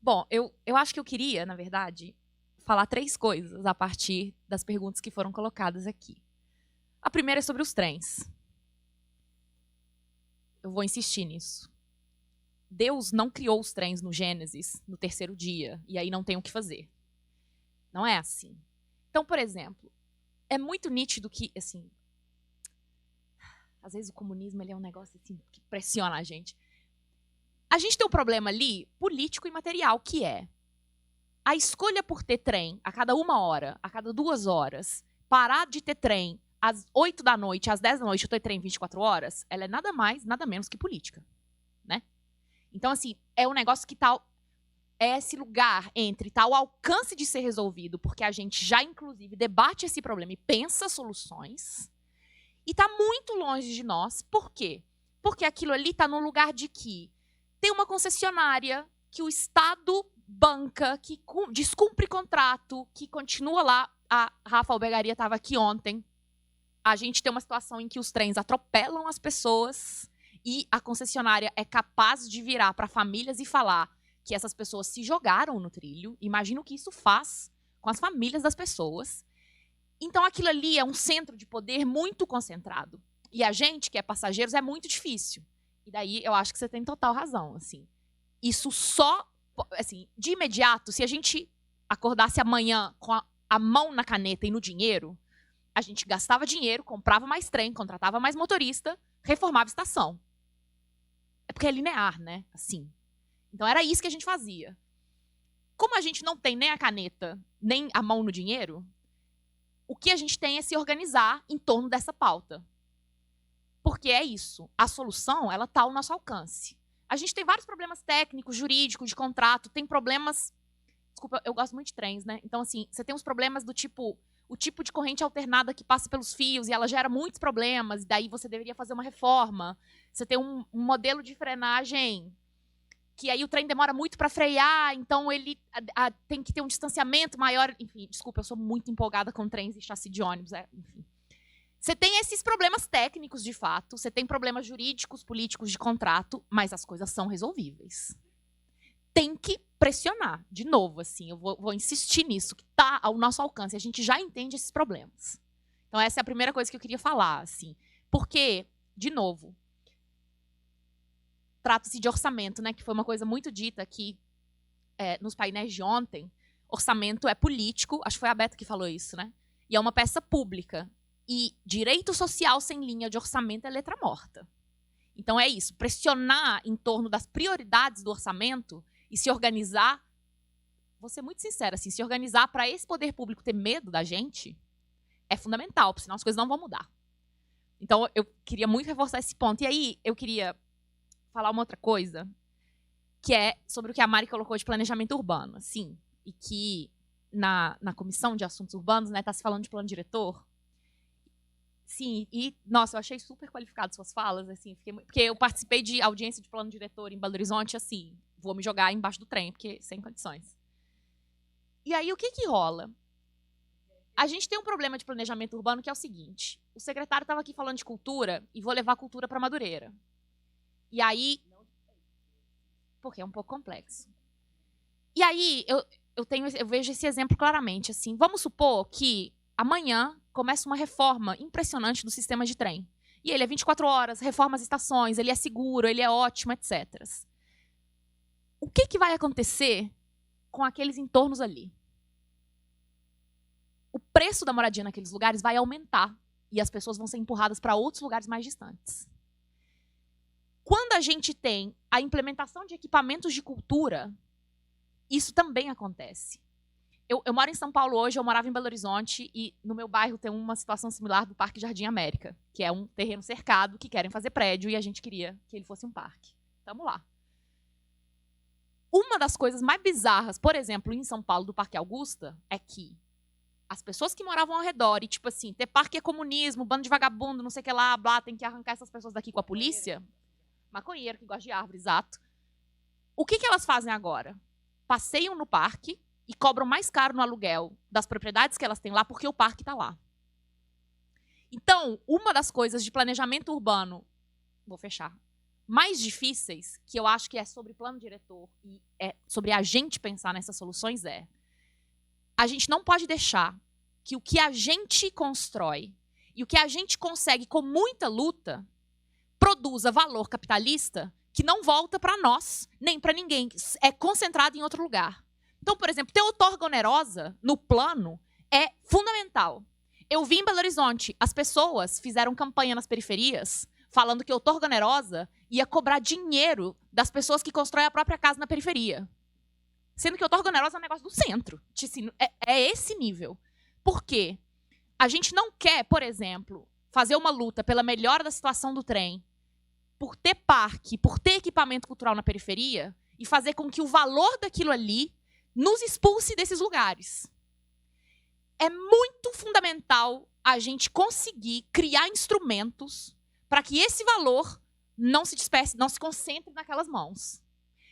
C: Bom, eu acho que eu queria, na verdade, falar 3 coisas a partir das perguntas que foram colocadas aqui. A primeira é sobre os trens. Eu vou insistir nisso. Deus não criou os trens no Gênesis, no 3º dia, e aí não tem o que fazer. Não é assim. Então, por exemplo, é muito nítido que, assim, às vezes o comunismo ele é um negócio assim, que pressiona a gente. A gente tem um problema ali político e material, que é a escolha por ter trem a cada 1 hora, a cada 2 horas, parar de ter trem às 8 da noite, às 10 da noite, eu ter trem 24 horas, ela é nada mais, nada menos que política, né? Então, assim, é um negócio que é esse lugar entre ao alcance de ser resolvido, porque a gente já, inclusive, debate esse problema e pensa soluções, e está muito longe de nós. Por quê? Porque aquilo ali está no lugar de que tem uma concessionária que o Estado banca, que descumpre contrato, que continua lá. A Rafa Albergaria estava aqui ontem. A gente tem uma situação em que os trens atropelam as pessoas e a concessionária é capaz de virar para famílias e falar que essas pessoas se jogaram no trilho. Imagina o que isso faz com as famílias das pessoas. Então, aquilo ali é um centro de poder muito concentrado. E a gente, que é passageiros, é muito difícil. E daí, eu acho que você tem total razão. Assim. Isso só... Assim, de imediato, se a gente acordasse amanhã com a mão na caneta e no dinheiro, a gente gastava dinheiro, comprava mais trem, contratava mais motorista, reformava estação. É porque é linear, né? Assim. Então, era isso que a gente fazia. Como a gente não tem nem a caneta, nem a mão no dinheiro, o que a gente tem é se organizar em torno dessa pauta. Porque é isso. A solução, ela está ao nosso alcance. A gente tem vários problemas técnicos, jurídicos, de contrato. Tem problemas... Desculpa, eu gosto muito de trens, né? Então, assim, você tem uns problemas do tipo... O tipo de corrente alternada que passa pelos fios e ela gera muitos problemas. E daí você deveria fazer uma reforma. Você tem um modelo de frenagem que aí o trem demora muito para frear. Então, ele tem que ter um distanciamento maior. Enfim, desculpa, eu sou muito empolgada com trens e chassi de ônibus. Enfim. Você tem esses problemas técnicos, de fato, você tem problemas jurídicos, políticos, de contrato, mas as coisas são resolvíveis. Tem que pressionar, de novo, assim, eu vou insistir nisso, que está ao nosso alcance, a gente já entende esses problemas. Então, essa é a primeira coisa que eu queria falar, assim, porque, de novo, trata-se de orçamento, né, que foi uma coisa muito dita aqui nos painéis de ontem. Orçamento é político, acho que foi a Beta que falou isso, né, e é uma peça pública. E direito social sem linha de orçamento é letra morta. Então é isso, pressionar em torno das prioridades do orçamento e se organizar, vou ser muito sincera, assim, se organizar para esse poder público ter medo da gente é fundamental, porque senão as coisas não vão mudar. Então eu queria muito reforçar esse ponto. E aí eu queria falar uma outra coisa, que é sobre o que a Mari colocou de planejamento urbano, assim, e que na Comissão de Assuntos Urbanos, né, está se falando de plano diretor. Sim, e, nossa, eu achei super qualificado suas falas, assim, porque eu participei de audiência de plano diretor em Belo Horizonte, assim, vou me jogar embaixo do trem, porque sem condições. E aí, o que rola? A gente tem um problema de planejamento urbano que é o seguinte, o secretário estava aqui falando de cultura, e vou levar a cultura para Madureira. E aí, porque é um pouco complexo. E aí, eu vejo esse exemplo claramente, assim, vamos supor que amanhã começa uma reforma impressionante do sistema de trem. E ele é 24 horas, reforma as estações, ele é seguro, ele é ótimo, etc. O que vai acontecer com aqueles entornos ali? O preço da moradia naqueles lugares vai aumentar e as pessoas vão ser empurradas para outros lugares mais distantes. Quando a gente tem a implementação de equipamentos de cultura, isso também acontece. Eu moro em São Paulo hoje, eu morava em Belo Horizonte, e no meu bairro tem uma situação similar do Parque Jardim América, que é um terreno cercado, que querem fazer prédio, e a gente queria que ele fosse um parque. Tamo lá. Uma das coisas mais bizarras, por exemplo, em São Paulo, do Parque Augusta, é que as pessoas que moravam ao redor, e tipo assim, ter parque é comunismo, bando de vagabundo, não sei o que lá, blá, tem que arrancar essas pessoas daqui com a polícia. Maconheiro, que gosta de árvore, exato. O que elas fazem agora? Passeiam no parque e cobram mais caro no aluguel das propriedades que elas têm lá, porque o parque está lá. Então, uma das coisas de planejamento urbano, vou fechar, mais difíceis, que eu acho que é sobre plano diretor e é sobre a gente pensar nessas soluções, a gente não pode deixar que o que a gente constrói e o que a gente consegue com muita luta produza valor capitalista que não volta para nós, nem para ninguém, é concentrado em outro lugar. Então, por exemplo, ter outorga onerosa no plano é fundamental. Eu vi em Belo Horizonte, as pessoas fizeram campanha nas periferias falando que outorga onerosa ia cobrar dinheiro das pessoas que constroem a própria casa na periferia. Sendo que outorga onerosa é um negócio do centro. É esse nível. Por quê? A gente não quer, por exemplo, fazer uma luta pela melhora da situação do trem, por ter parque, por ter equipamento cultural na periferia, e fazer com que o valor daquilo ali nos expulse desses lugares. É muito fundamental a gente conseguir criar instrumentos para que esse valor não se disperse, não se concentre naquelas mãos.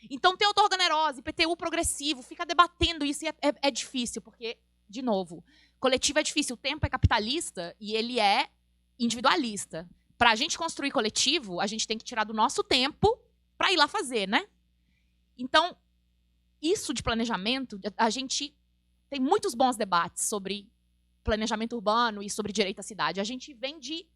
C: Então, ter outorga onerosa, IPTU progressivo, ficar debatendo isso é difícil, porque, de novo, coletivo é difícil, o tempo é capitalista e ele é individualista. Para a gente construir coletivo, a gente tem que tirar do nosso tempo para ir lá fazer, né? Então, isso de planejamento, a gente tem muitos bons debates sobre planejamento urbano e sobre direito à cidade. A gente vem de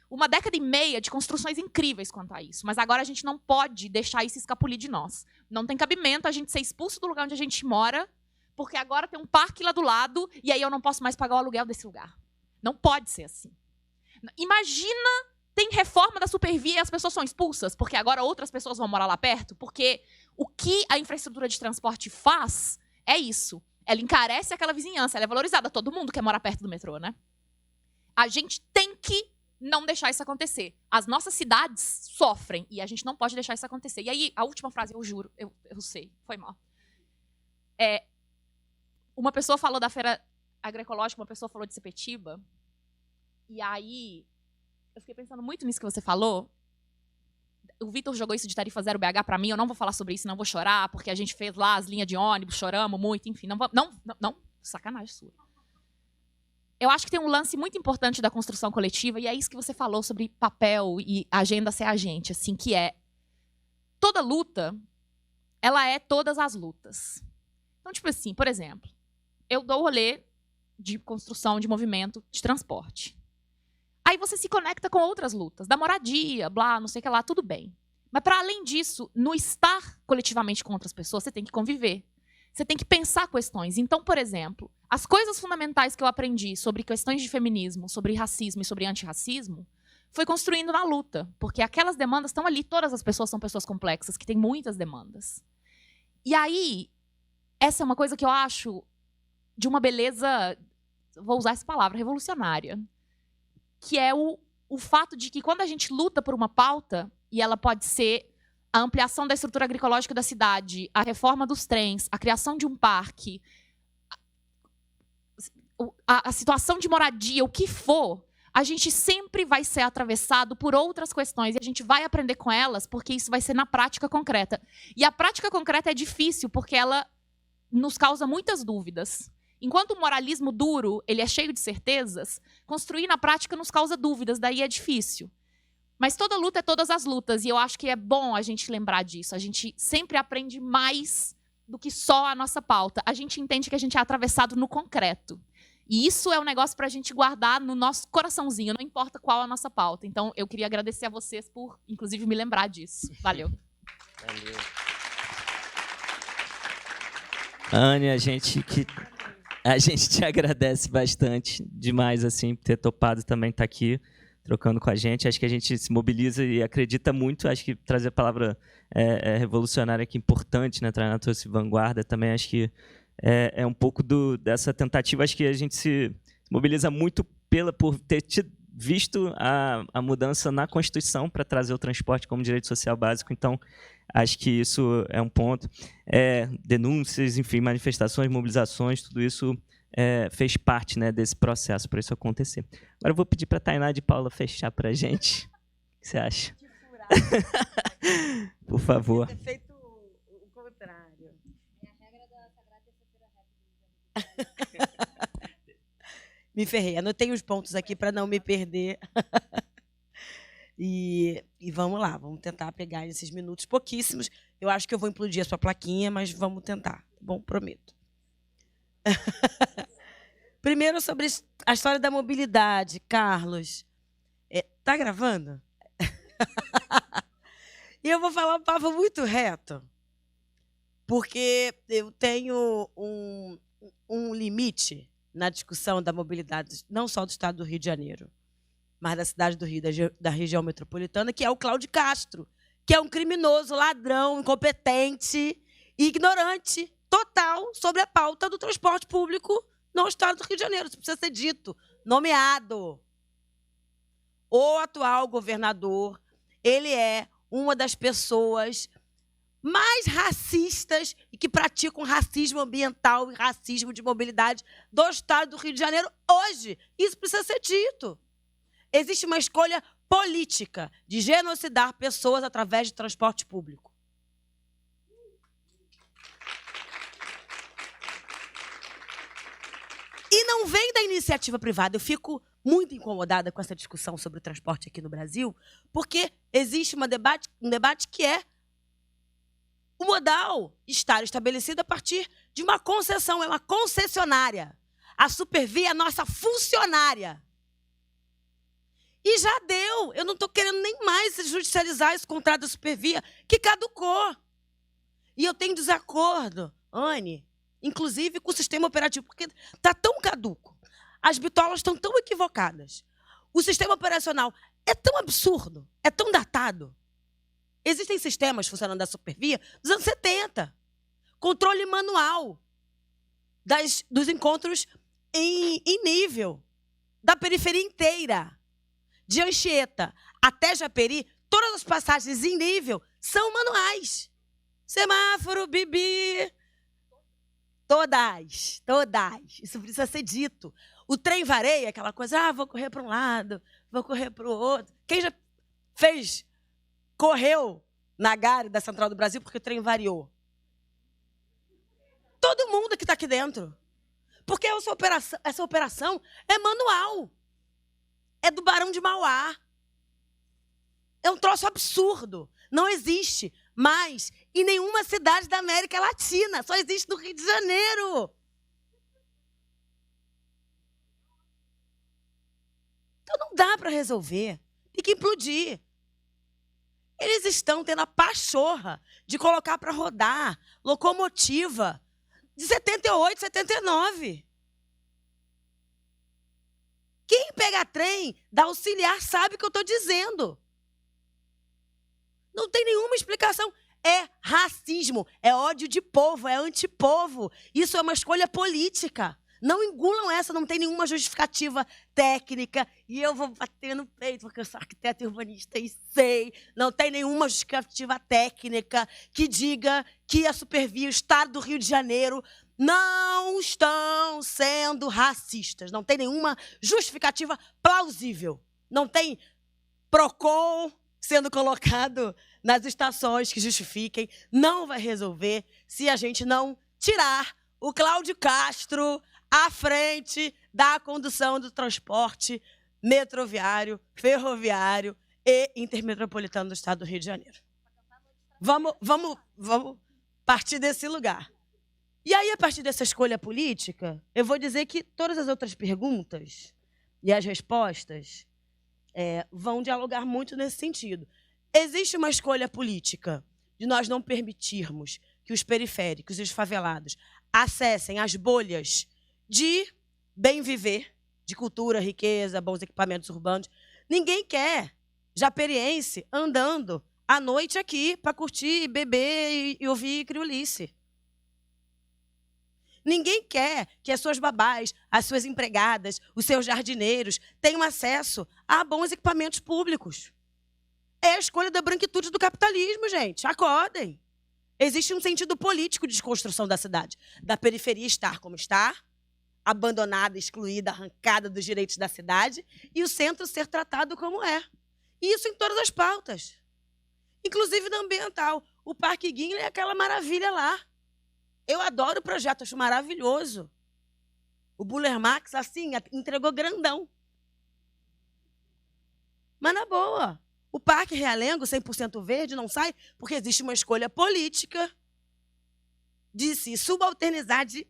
C: uma década e meia de construções incríveis quanto a isso, mas agora a gente não pode deixar isso escapulir de nós. Não tem cabimento a gente ser expulso do lugar onde a gente mora, porque agora tem um parque lá do lado e aí eu não posso mais pagar o aluguel desse lugar. Não pode ser assim. Imagina, tem reforma da Supervia e as pessoas são expulsas, porque agora outras pessoas vão morar lá perto, porque o que a infraestrutura de transporte faz é isso. Ela encarece aquela vizinhança, ela é valorizada. Todo mundo quer morar perto do metrô, né? A gente tem que não deixar isso acontecer. As nossas cidades sofrem e a gente não pode deixar isso acontecer. E aí, a última frase, eu juro, eu sei, foi mal. Uma pessoa falou da feira agroecológica, uma pessoa falou de Sepetiba, e aí eu fiquei pensando muito nisso que você falou. O Vitor jogou isso de tarifa zero BH para mim, eu não vou falar sobre isso, não vou chorar, porque a gente fez lá as linhas de ônibus, choramos muito, enfim, não, sacanagem sua. Eu acho que tem um lance muito importante da construção coletiva, e é isso que você falou sobre papel e agenda ser agente, assim, que é toda luta, ela é todas as lutas. Então, tipo assim, por exemplo, eu dou o rolê de construção de movimento de transporte. Aí você se conecta com outras lutas, da moradia, blá, não sei o que lá, tudo bem. Mas, para além disso, no estar coletivamente com outras pessoas, você tem que conviver. Você tem que pensar questões. Então, por exemplo, as coisas fundamentais que eu aprendi sobre questões de feminismo, sobre racismo e sobre antirracismo, foi construindo na luta. Porque aquelas demandas estão ali, todas as pessoas são pessoas complexas, que têm muitas demandas. E aí, essa é uma coisa que eu acho de uma beleza, vou usar essa palavra, revolucionária, que é o fato de que quando a gente luta por uma pauta, e ela pode ser a ampliação da estrutura agroecológica da cidade, a reforma dos trens, a criação de um parque, a situação de moradia, o que for, a gente sempre vai ser atravessado por outras questões e a gente vai aprender com elas porque isso vai ser na prática concreta. E a prática concreta é difícil porque ela nos causa muitas dúvidas. Enquanto o moralismo duro ele é cheio de certezas, construir na prática nos causa dúvidas, daí é difícil. Mas toda luta é todas as lutas, e eu acho que é bom a gente lembrar disso. A gente sempre aprende mais do que só a nossa pauta. A gente entende que a gente é atravessado no concreto. E isso é um negócio para a gente guardar no nosso coraçãozinho, não importa qual a nossa pauta. Então, eu queria agradecer a vocês por, inclusive, me lembrar disso. Valeu.
A: Valeu. Anne, a gente te agradece bastante, demais, assim, por ter topado também estar aqui, trocando com a gente. Acho que a gente se mobiliza e acredita muito. Acho que trazer a palavra revolucionária aqui é importante, né? Trazer na tua vanguarda também. Acho que é um pouco dessa tentativa. Acho que a gente se mobiliza muito por ter visto a mudança na Constituição para trazer o transporte como direito social básico. Então, acho que isso é um ponto. Denúncias, enfim, manifestações, mobilizações, tudo isso fez parte, né, desse processo para isso acontecer. Agora eu vou pedir para a Tainá de Paula fechar para a gente. O que você acha? Por favor.
B: Ter feito o contrário.
D: É a regra da Sagrada Terceira
B: Me ferrei. Anotei os pontos aqui para não me perder. E vamos lá, vamos tentar pegar esses minutos pouquíssimos. Eu acho que eu vou implodir a sua plaquinha, mas vamos tentar, tá bom? Prometo. Primeiro, sobre a história da mobilidade, Carlos. Tá gravando? E eu vou falar um papo muito reto, porque eu tenho um limite na discussão da mobilidade, não só do estado do Rio de Janeiro, mas da cidade do Rio, da região metropolitana, que é o Cláudio Castro, que é um criminoso, ladrão, incompetente e ignorante total sobre a pauta do transporte público no estado do Rio de Janeiro. Isso precisa ser dito, nomeado. O atual governador, ele é uma das pessoas mais racistas e que praticam racismo ambiental e racismo de mobilidade do estado do Rio de Janeiro hoje. Isso precisa ser dito. Existe uma escolha política de genocidar pessoas através de transporte público. E não vem da iniciativa privada. Eu fico muito incomodada com essa discussão sobre o transporte aqui no Brasil, porque existe um debate que é o modal estar estabelecido a partir de uma concessão, é uma concessionária. A Supervia é a nossa funcionária. E já deu. Eu não estou querendo nem mais judicializar esse contrato da Supervia, que caducou. E eu tenho desacordo, Anne, inclusive com o sistema operativo, porque está tão caduco. As bitolas estão tão equivocadas. O sistema operacional é tão absurdo, é tão datado. Existem sistemas funcionando da Supervia dos anos 70. Controle manual dos encontros em nível, da periferia inteira. De Anchieta até Japeri, todas as passagens em nível são manuais. Semáforo, bibi. Todas. Isso precisa ser dito. O trem vareia, aquela coisa, vou correr para um lado, vou correr para o outro. Quem já correu na Gare da Central do Brasil porque o trem variou? Todo mundo que está aqui dentro. Porque essa operação é manual. É do Barão de Mauá. É um troço absurdo. Não existe mais em nenhuma cidade da América Latina. Só existe no Rio de Janeiro. Então não dá para resolver. Tem que implodir. Eles estão tendo a pachorra de colocar para rodar locomotiva de 78, 79. Quem pega trem da auxiliar sabe o que eu estou dizendo. Não tem nenhuma explicação. É racismo, é ódio de povo, é antipovo. Isso é uma escolha política. Não engulam essa, não tem nenhuma justificativa técnica. E eu vou bater no peito, porque eu sou arquiteta e urbanista e sei. Não tem nenhuma justificativa técnica que diga que a Supervia, o Estado do Rio de Janeiro, não estão sendo racistas. Não tem nenhuma justificativa plausível. Não tem PROCON sendo colocado nas estações que justifiquem. Não vai resolver se a gente não tirar o Cláudio Castro à frente da condução do transporte metroviário, ferroviário e intermetropolitano do estado do Rio de Janeiro. Vamos partir desse lugar. E aí, a partir dessa escolha política, eu vou dizer que todas as outras perguntas e as respostas vão dialogar muito nesse sentido. Existe uma escolha política de nós não permitirmos que os periféricos e os favelados acessem as bolhas de bem viver, de cultura, riqueza, bons equipamentos urbanos. Ninguém quer japeriense andando à noite aqui para curtir, beber e ouvir criolice. Ninguém quer que as suas babás, as suas empregadas, os seus jardineiros tenham acesso a bons equipamentos públicos. É a escolha da branquitude do capitalismo, gente. Acordem. Existe um sentido político de desconstrução da cidade. Da periferia estar como está, abandonada, excluída, arrancada dos direitos da cidade, e o centro ser tratado como é. E isso em todas as pautas. Inclusive na ambiental. O Parque Guinle é aquela maravilha lá. Eu adoro o projeto, acho maravilhoso. O Buller Max, assim, entregou grandão. Mas na boa, o Parque Realengo, 100% verde, não sai porque existe uma escolha política de se subalternizar, de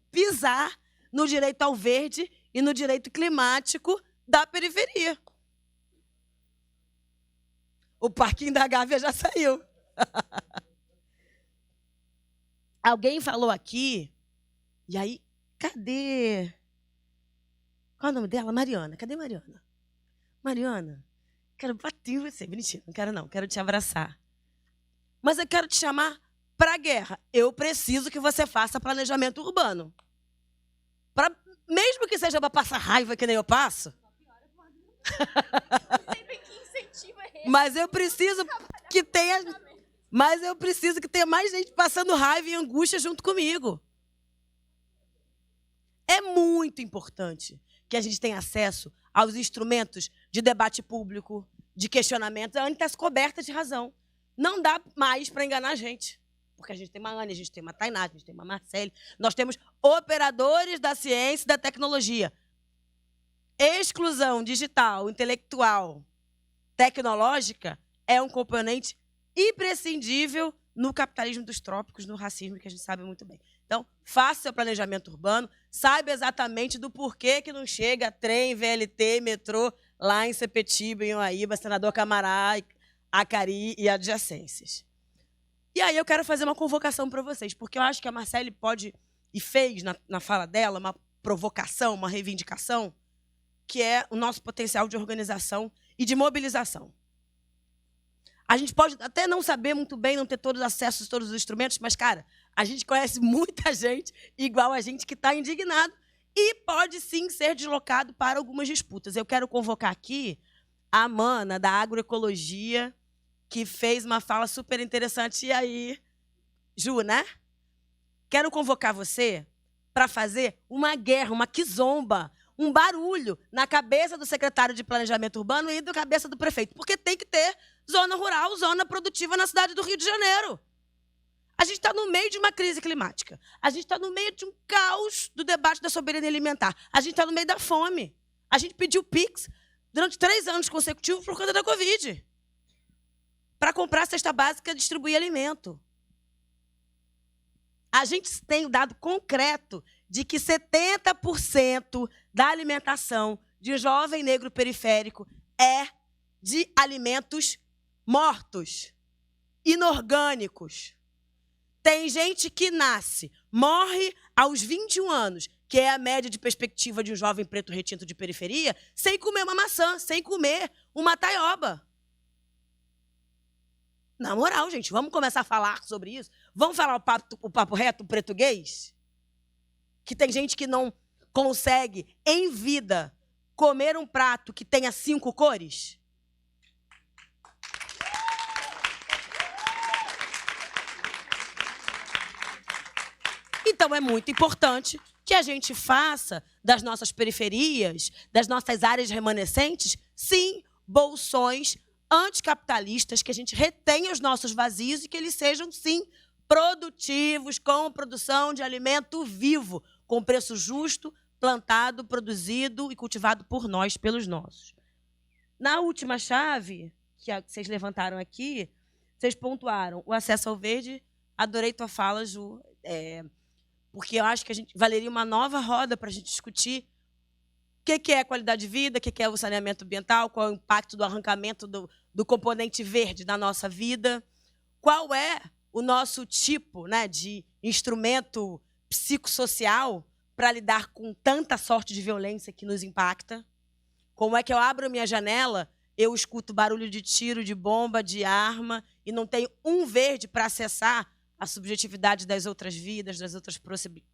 B: pisar no direito ao verde e no direito climático da periferia. O Parquinho da Gávea já saiu. Alguém falou aqui, e aí, cadê? Qual é o nome dela? Mariana. Cadê Mariana? Mariana, quero bater em você. Bonitinho, não quero não, quero te abraçar. Mas eu quero te chamar para a guerra. Eu preciso que você faça planejamento urbano. Mesmo que seja para passar raiva, que nem eu passo. Mas eu preciso que tenha... Mas eu preciso que tenha mais gente passando raiva e angústia junto comigo. É muito importante que a gente tenha acesso aos instrumentos de debate público, de questionamento. A Anne está coberta de razão. Não dá mais para enganar a gente. Porque a gente tem uma Anne, a gente tem uma Tainá, a gente tem uma Marcele. Nós temos operadores da ciência e da tecnologia. Exclusão digital, intelectual, tecnológica é um componente imprescindível no capitalismo dos trópicos, no racismo, que a gente sabe muito bem. Então, faça seu planejamento urbano, saiba exatamente do porquê que não chega trem, VLT, metrô, lá em Sepetiba, em Uaíba, Senador Camará, Acari e adjacências. E aí eu quero fazer uma convocação para vocês, porque eu acho que a Marcele pode, e fez na fala dela, uma provocação, uma reivindicação, que é o nosso potencial de organização e de mobilização. A gente pode até não saber muito bem, não ter todos os acessos a todos os instrumentos, mas, cara, a gente conhece muita gente igual a gente que está indignado e pode, sim, ser deslocado para algumas disputas. Eu quero convocar aqui a Mana, da Agroecologia, que fez uma fala super interessante. E aí, Ju, né? Quero convocar você para fazer uma guerra, uma quizomba, um barulho na cabeça do secretário de Planejamento Urbano e da cabeça do prefeito, porque tem que ter zona rural, zona produtiva na cidade do Rio de Janeiro. A gente está no meio de uma crise climática. A gente está no meio de um caos do debate da soberania alimentar. A gente está no meio da fome. A gente pediu PIX durante 3 anos consecutivos por conta da Covid, para comprar a cesta básica e distribuir alimento. A gente tem um dado concreto de que 70% da alimentação de um jovem negro periférico é de alimentos mortos, inorgânicos. Tem gente que nasce, morre aos 21 anos, que é a média de perspectiva de um jovem preto retinto de periferia, sem comer uma maçã, sem comer uma taioba. Na moral, gente, vamos começar a falar sobre isso? Vamos falar o papo reto, o português? Que tem gente que não consegue, em vida, comer um prato que tenha 5 cores? Então, é muito importante que a gente faça das nossas periferias, das nossas áreas remanescentes, sim, bolsões anticapitalistas, que a gente retenha os nossos vazios e que eles sejam, sim, produtivos, com produção de alimento vivo, com preço justo, plantado, produzido e cultivado por nós, pelos nossos. Na última chave, que vocês levantaram aqui, vocês pontuaram o acesso ao verde. Adorei tua fala, Ju, porque eu acho que valeria uma nova roda para a gente discutir o que é qualidade de vida, o que é o saneamento ambiental, qual é o impacto do arrancamento do componente verde na nossa vida, qual é o nosso tipo, né, de instrumento psicossocial para lidar com tanta sorte de violência que nos impacta. Como é que eu abro minha janela, eu escuto barulho de tiro, de bomba, de arma, e não tenho um verde para acessar a subjetividade das outras vidas, das outras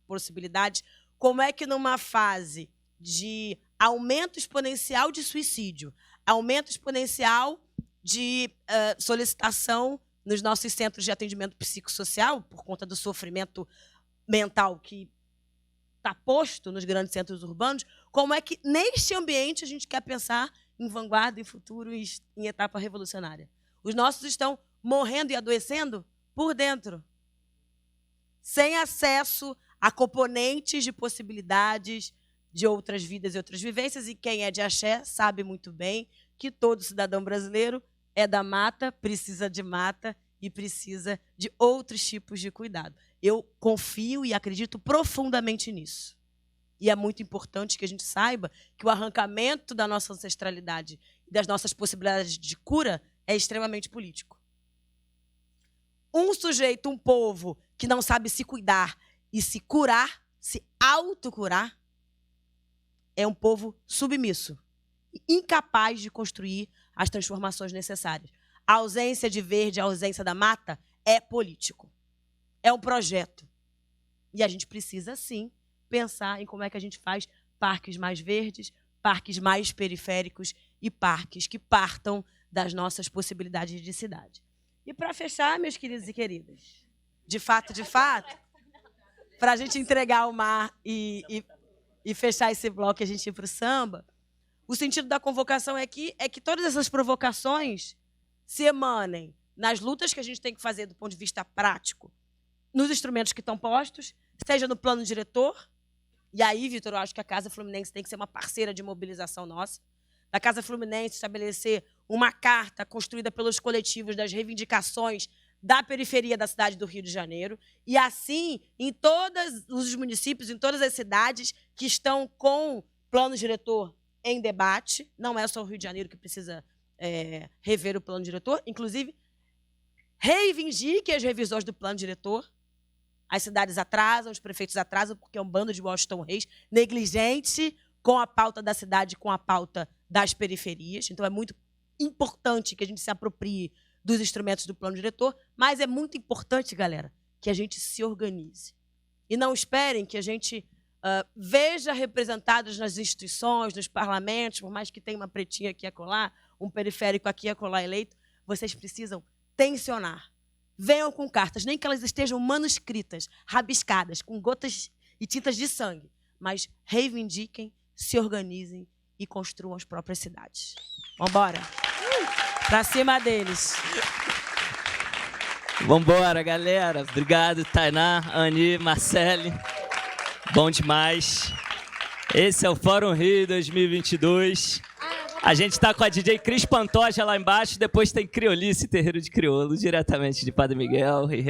B: possibilidades, como é que numa fase de aumento exponencial de suicídio, aumento exponencial de solicitação nos nossos centros de atendimento psicossocial, por conta do sofrimento mental que está posto nos grandes centros urbanos, como é que, neste ambiente, a gente quer pensar em vanguarda, em futuro e em etapa revolucionária? Os nossos estão morrendo e adoecendo por dentro, sem acesso a componentes de possibilidades de outras vidas e outras vivências, e quem é de axé sabe muito bem que todo cidadão brasileiro é da mata, precisa de mata e precisa de outros tipos de cuidado. Eu confio e acredito profundamente nisso. E é muito importante que a gente saiba que o arrancamento da nossa ancestralidade e das nossas possibilidades de cura é extremamente político. Um sujeito, um povo que não sabe se cuidar e se curar, se autocurar, é um povo submisso, incapaz de construir as transformações necessárias. A ausência de verde, a ausência da mata é político. É um projeto. E a gente precisa, sim, pensar em como é que a gente faz parques mais verdes, parques mais periféricos e parques que partam das nossas possibilidades de cidade. E para fechar, meus queridos e queridas, de fato, para a gente entregar o mar e fechar esse bloco e a gente ir para o samba, o sentido da convocação é que todas essas provocações se emanem nas lutas que a gente tem que fazer do ponto de vista prático, nos instrumentos que estão postos, seja no plano diretor, e aí, Vitor, eu acho que a Casa Fluminense tem que ser uma parceira de mobilização nossa, da Casa Fluminense estabelecer uma carta construída pelos coletivos das reivindicações da periferia da cidade do Rio de Janeiro, e assim, em todos os municípios, em todas as cidades que estão com plano diretor em debate, não é só o Rio de Janeiro que precisa rever o plano diretor, inclusive, reivindique as revisões do plano diretor. As cidades atrasam, os prefeitos atrasam, porque é um bando de Washington Reis, negligente com a pauta da cidade, com a pauta das periferias. Então, é muito importante que a gente se aproprie dos instrumentos do plano diretor, mas é muito importante, galera, que a gente se organize. E não esperem que a gente veja representados nas instituições, nos parlamentos, por mais que tenha uma pretinha aqui e acolá, um periférico aqui e acolá eleito, vocês precisam tensionar. Venham com cartas, nem que elas estejam manuscritas, rabiscadas, com gotas e tintas de sangue, mas reivindiquem, se organizem e construam as próprias cidades. Vamos embora. Para cima deles.
A: Vambora, galera. Obrigado, Tainá, Ani, Marcele. Bom demais. Esse é o Fórum Rio 2022. A gente está com a DJ Cris Pantoja lá embaixo. Depois tem Criolice, Terreiro de Crioulo, diretamente de Padre Miguel.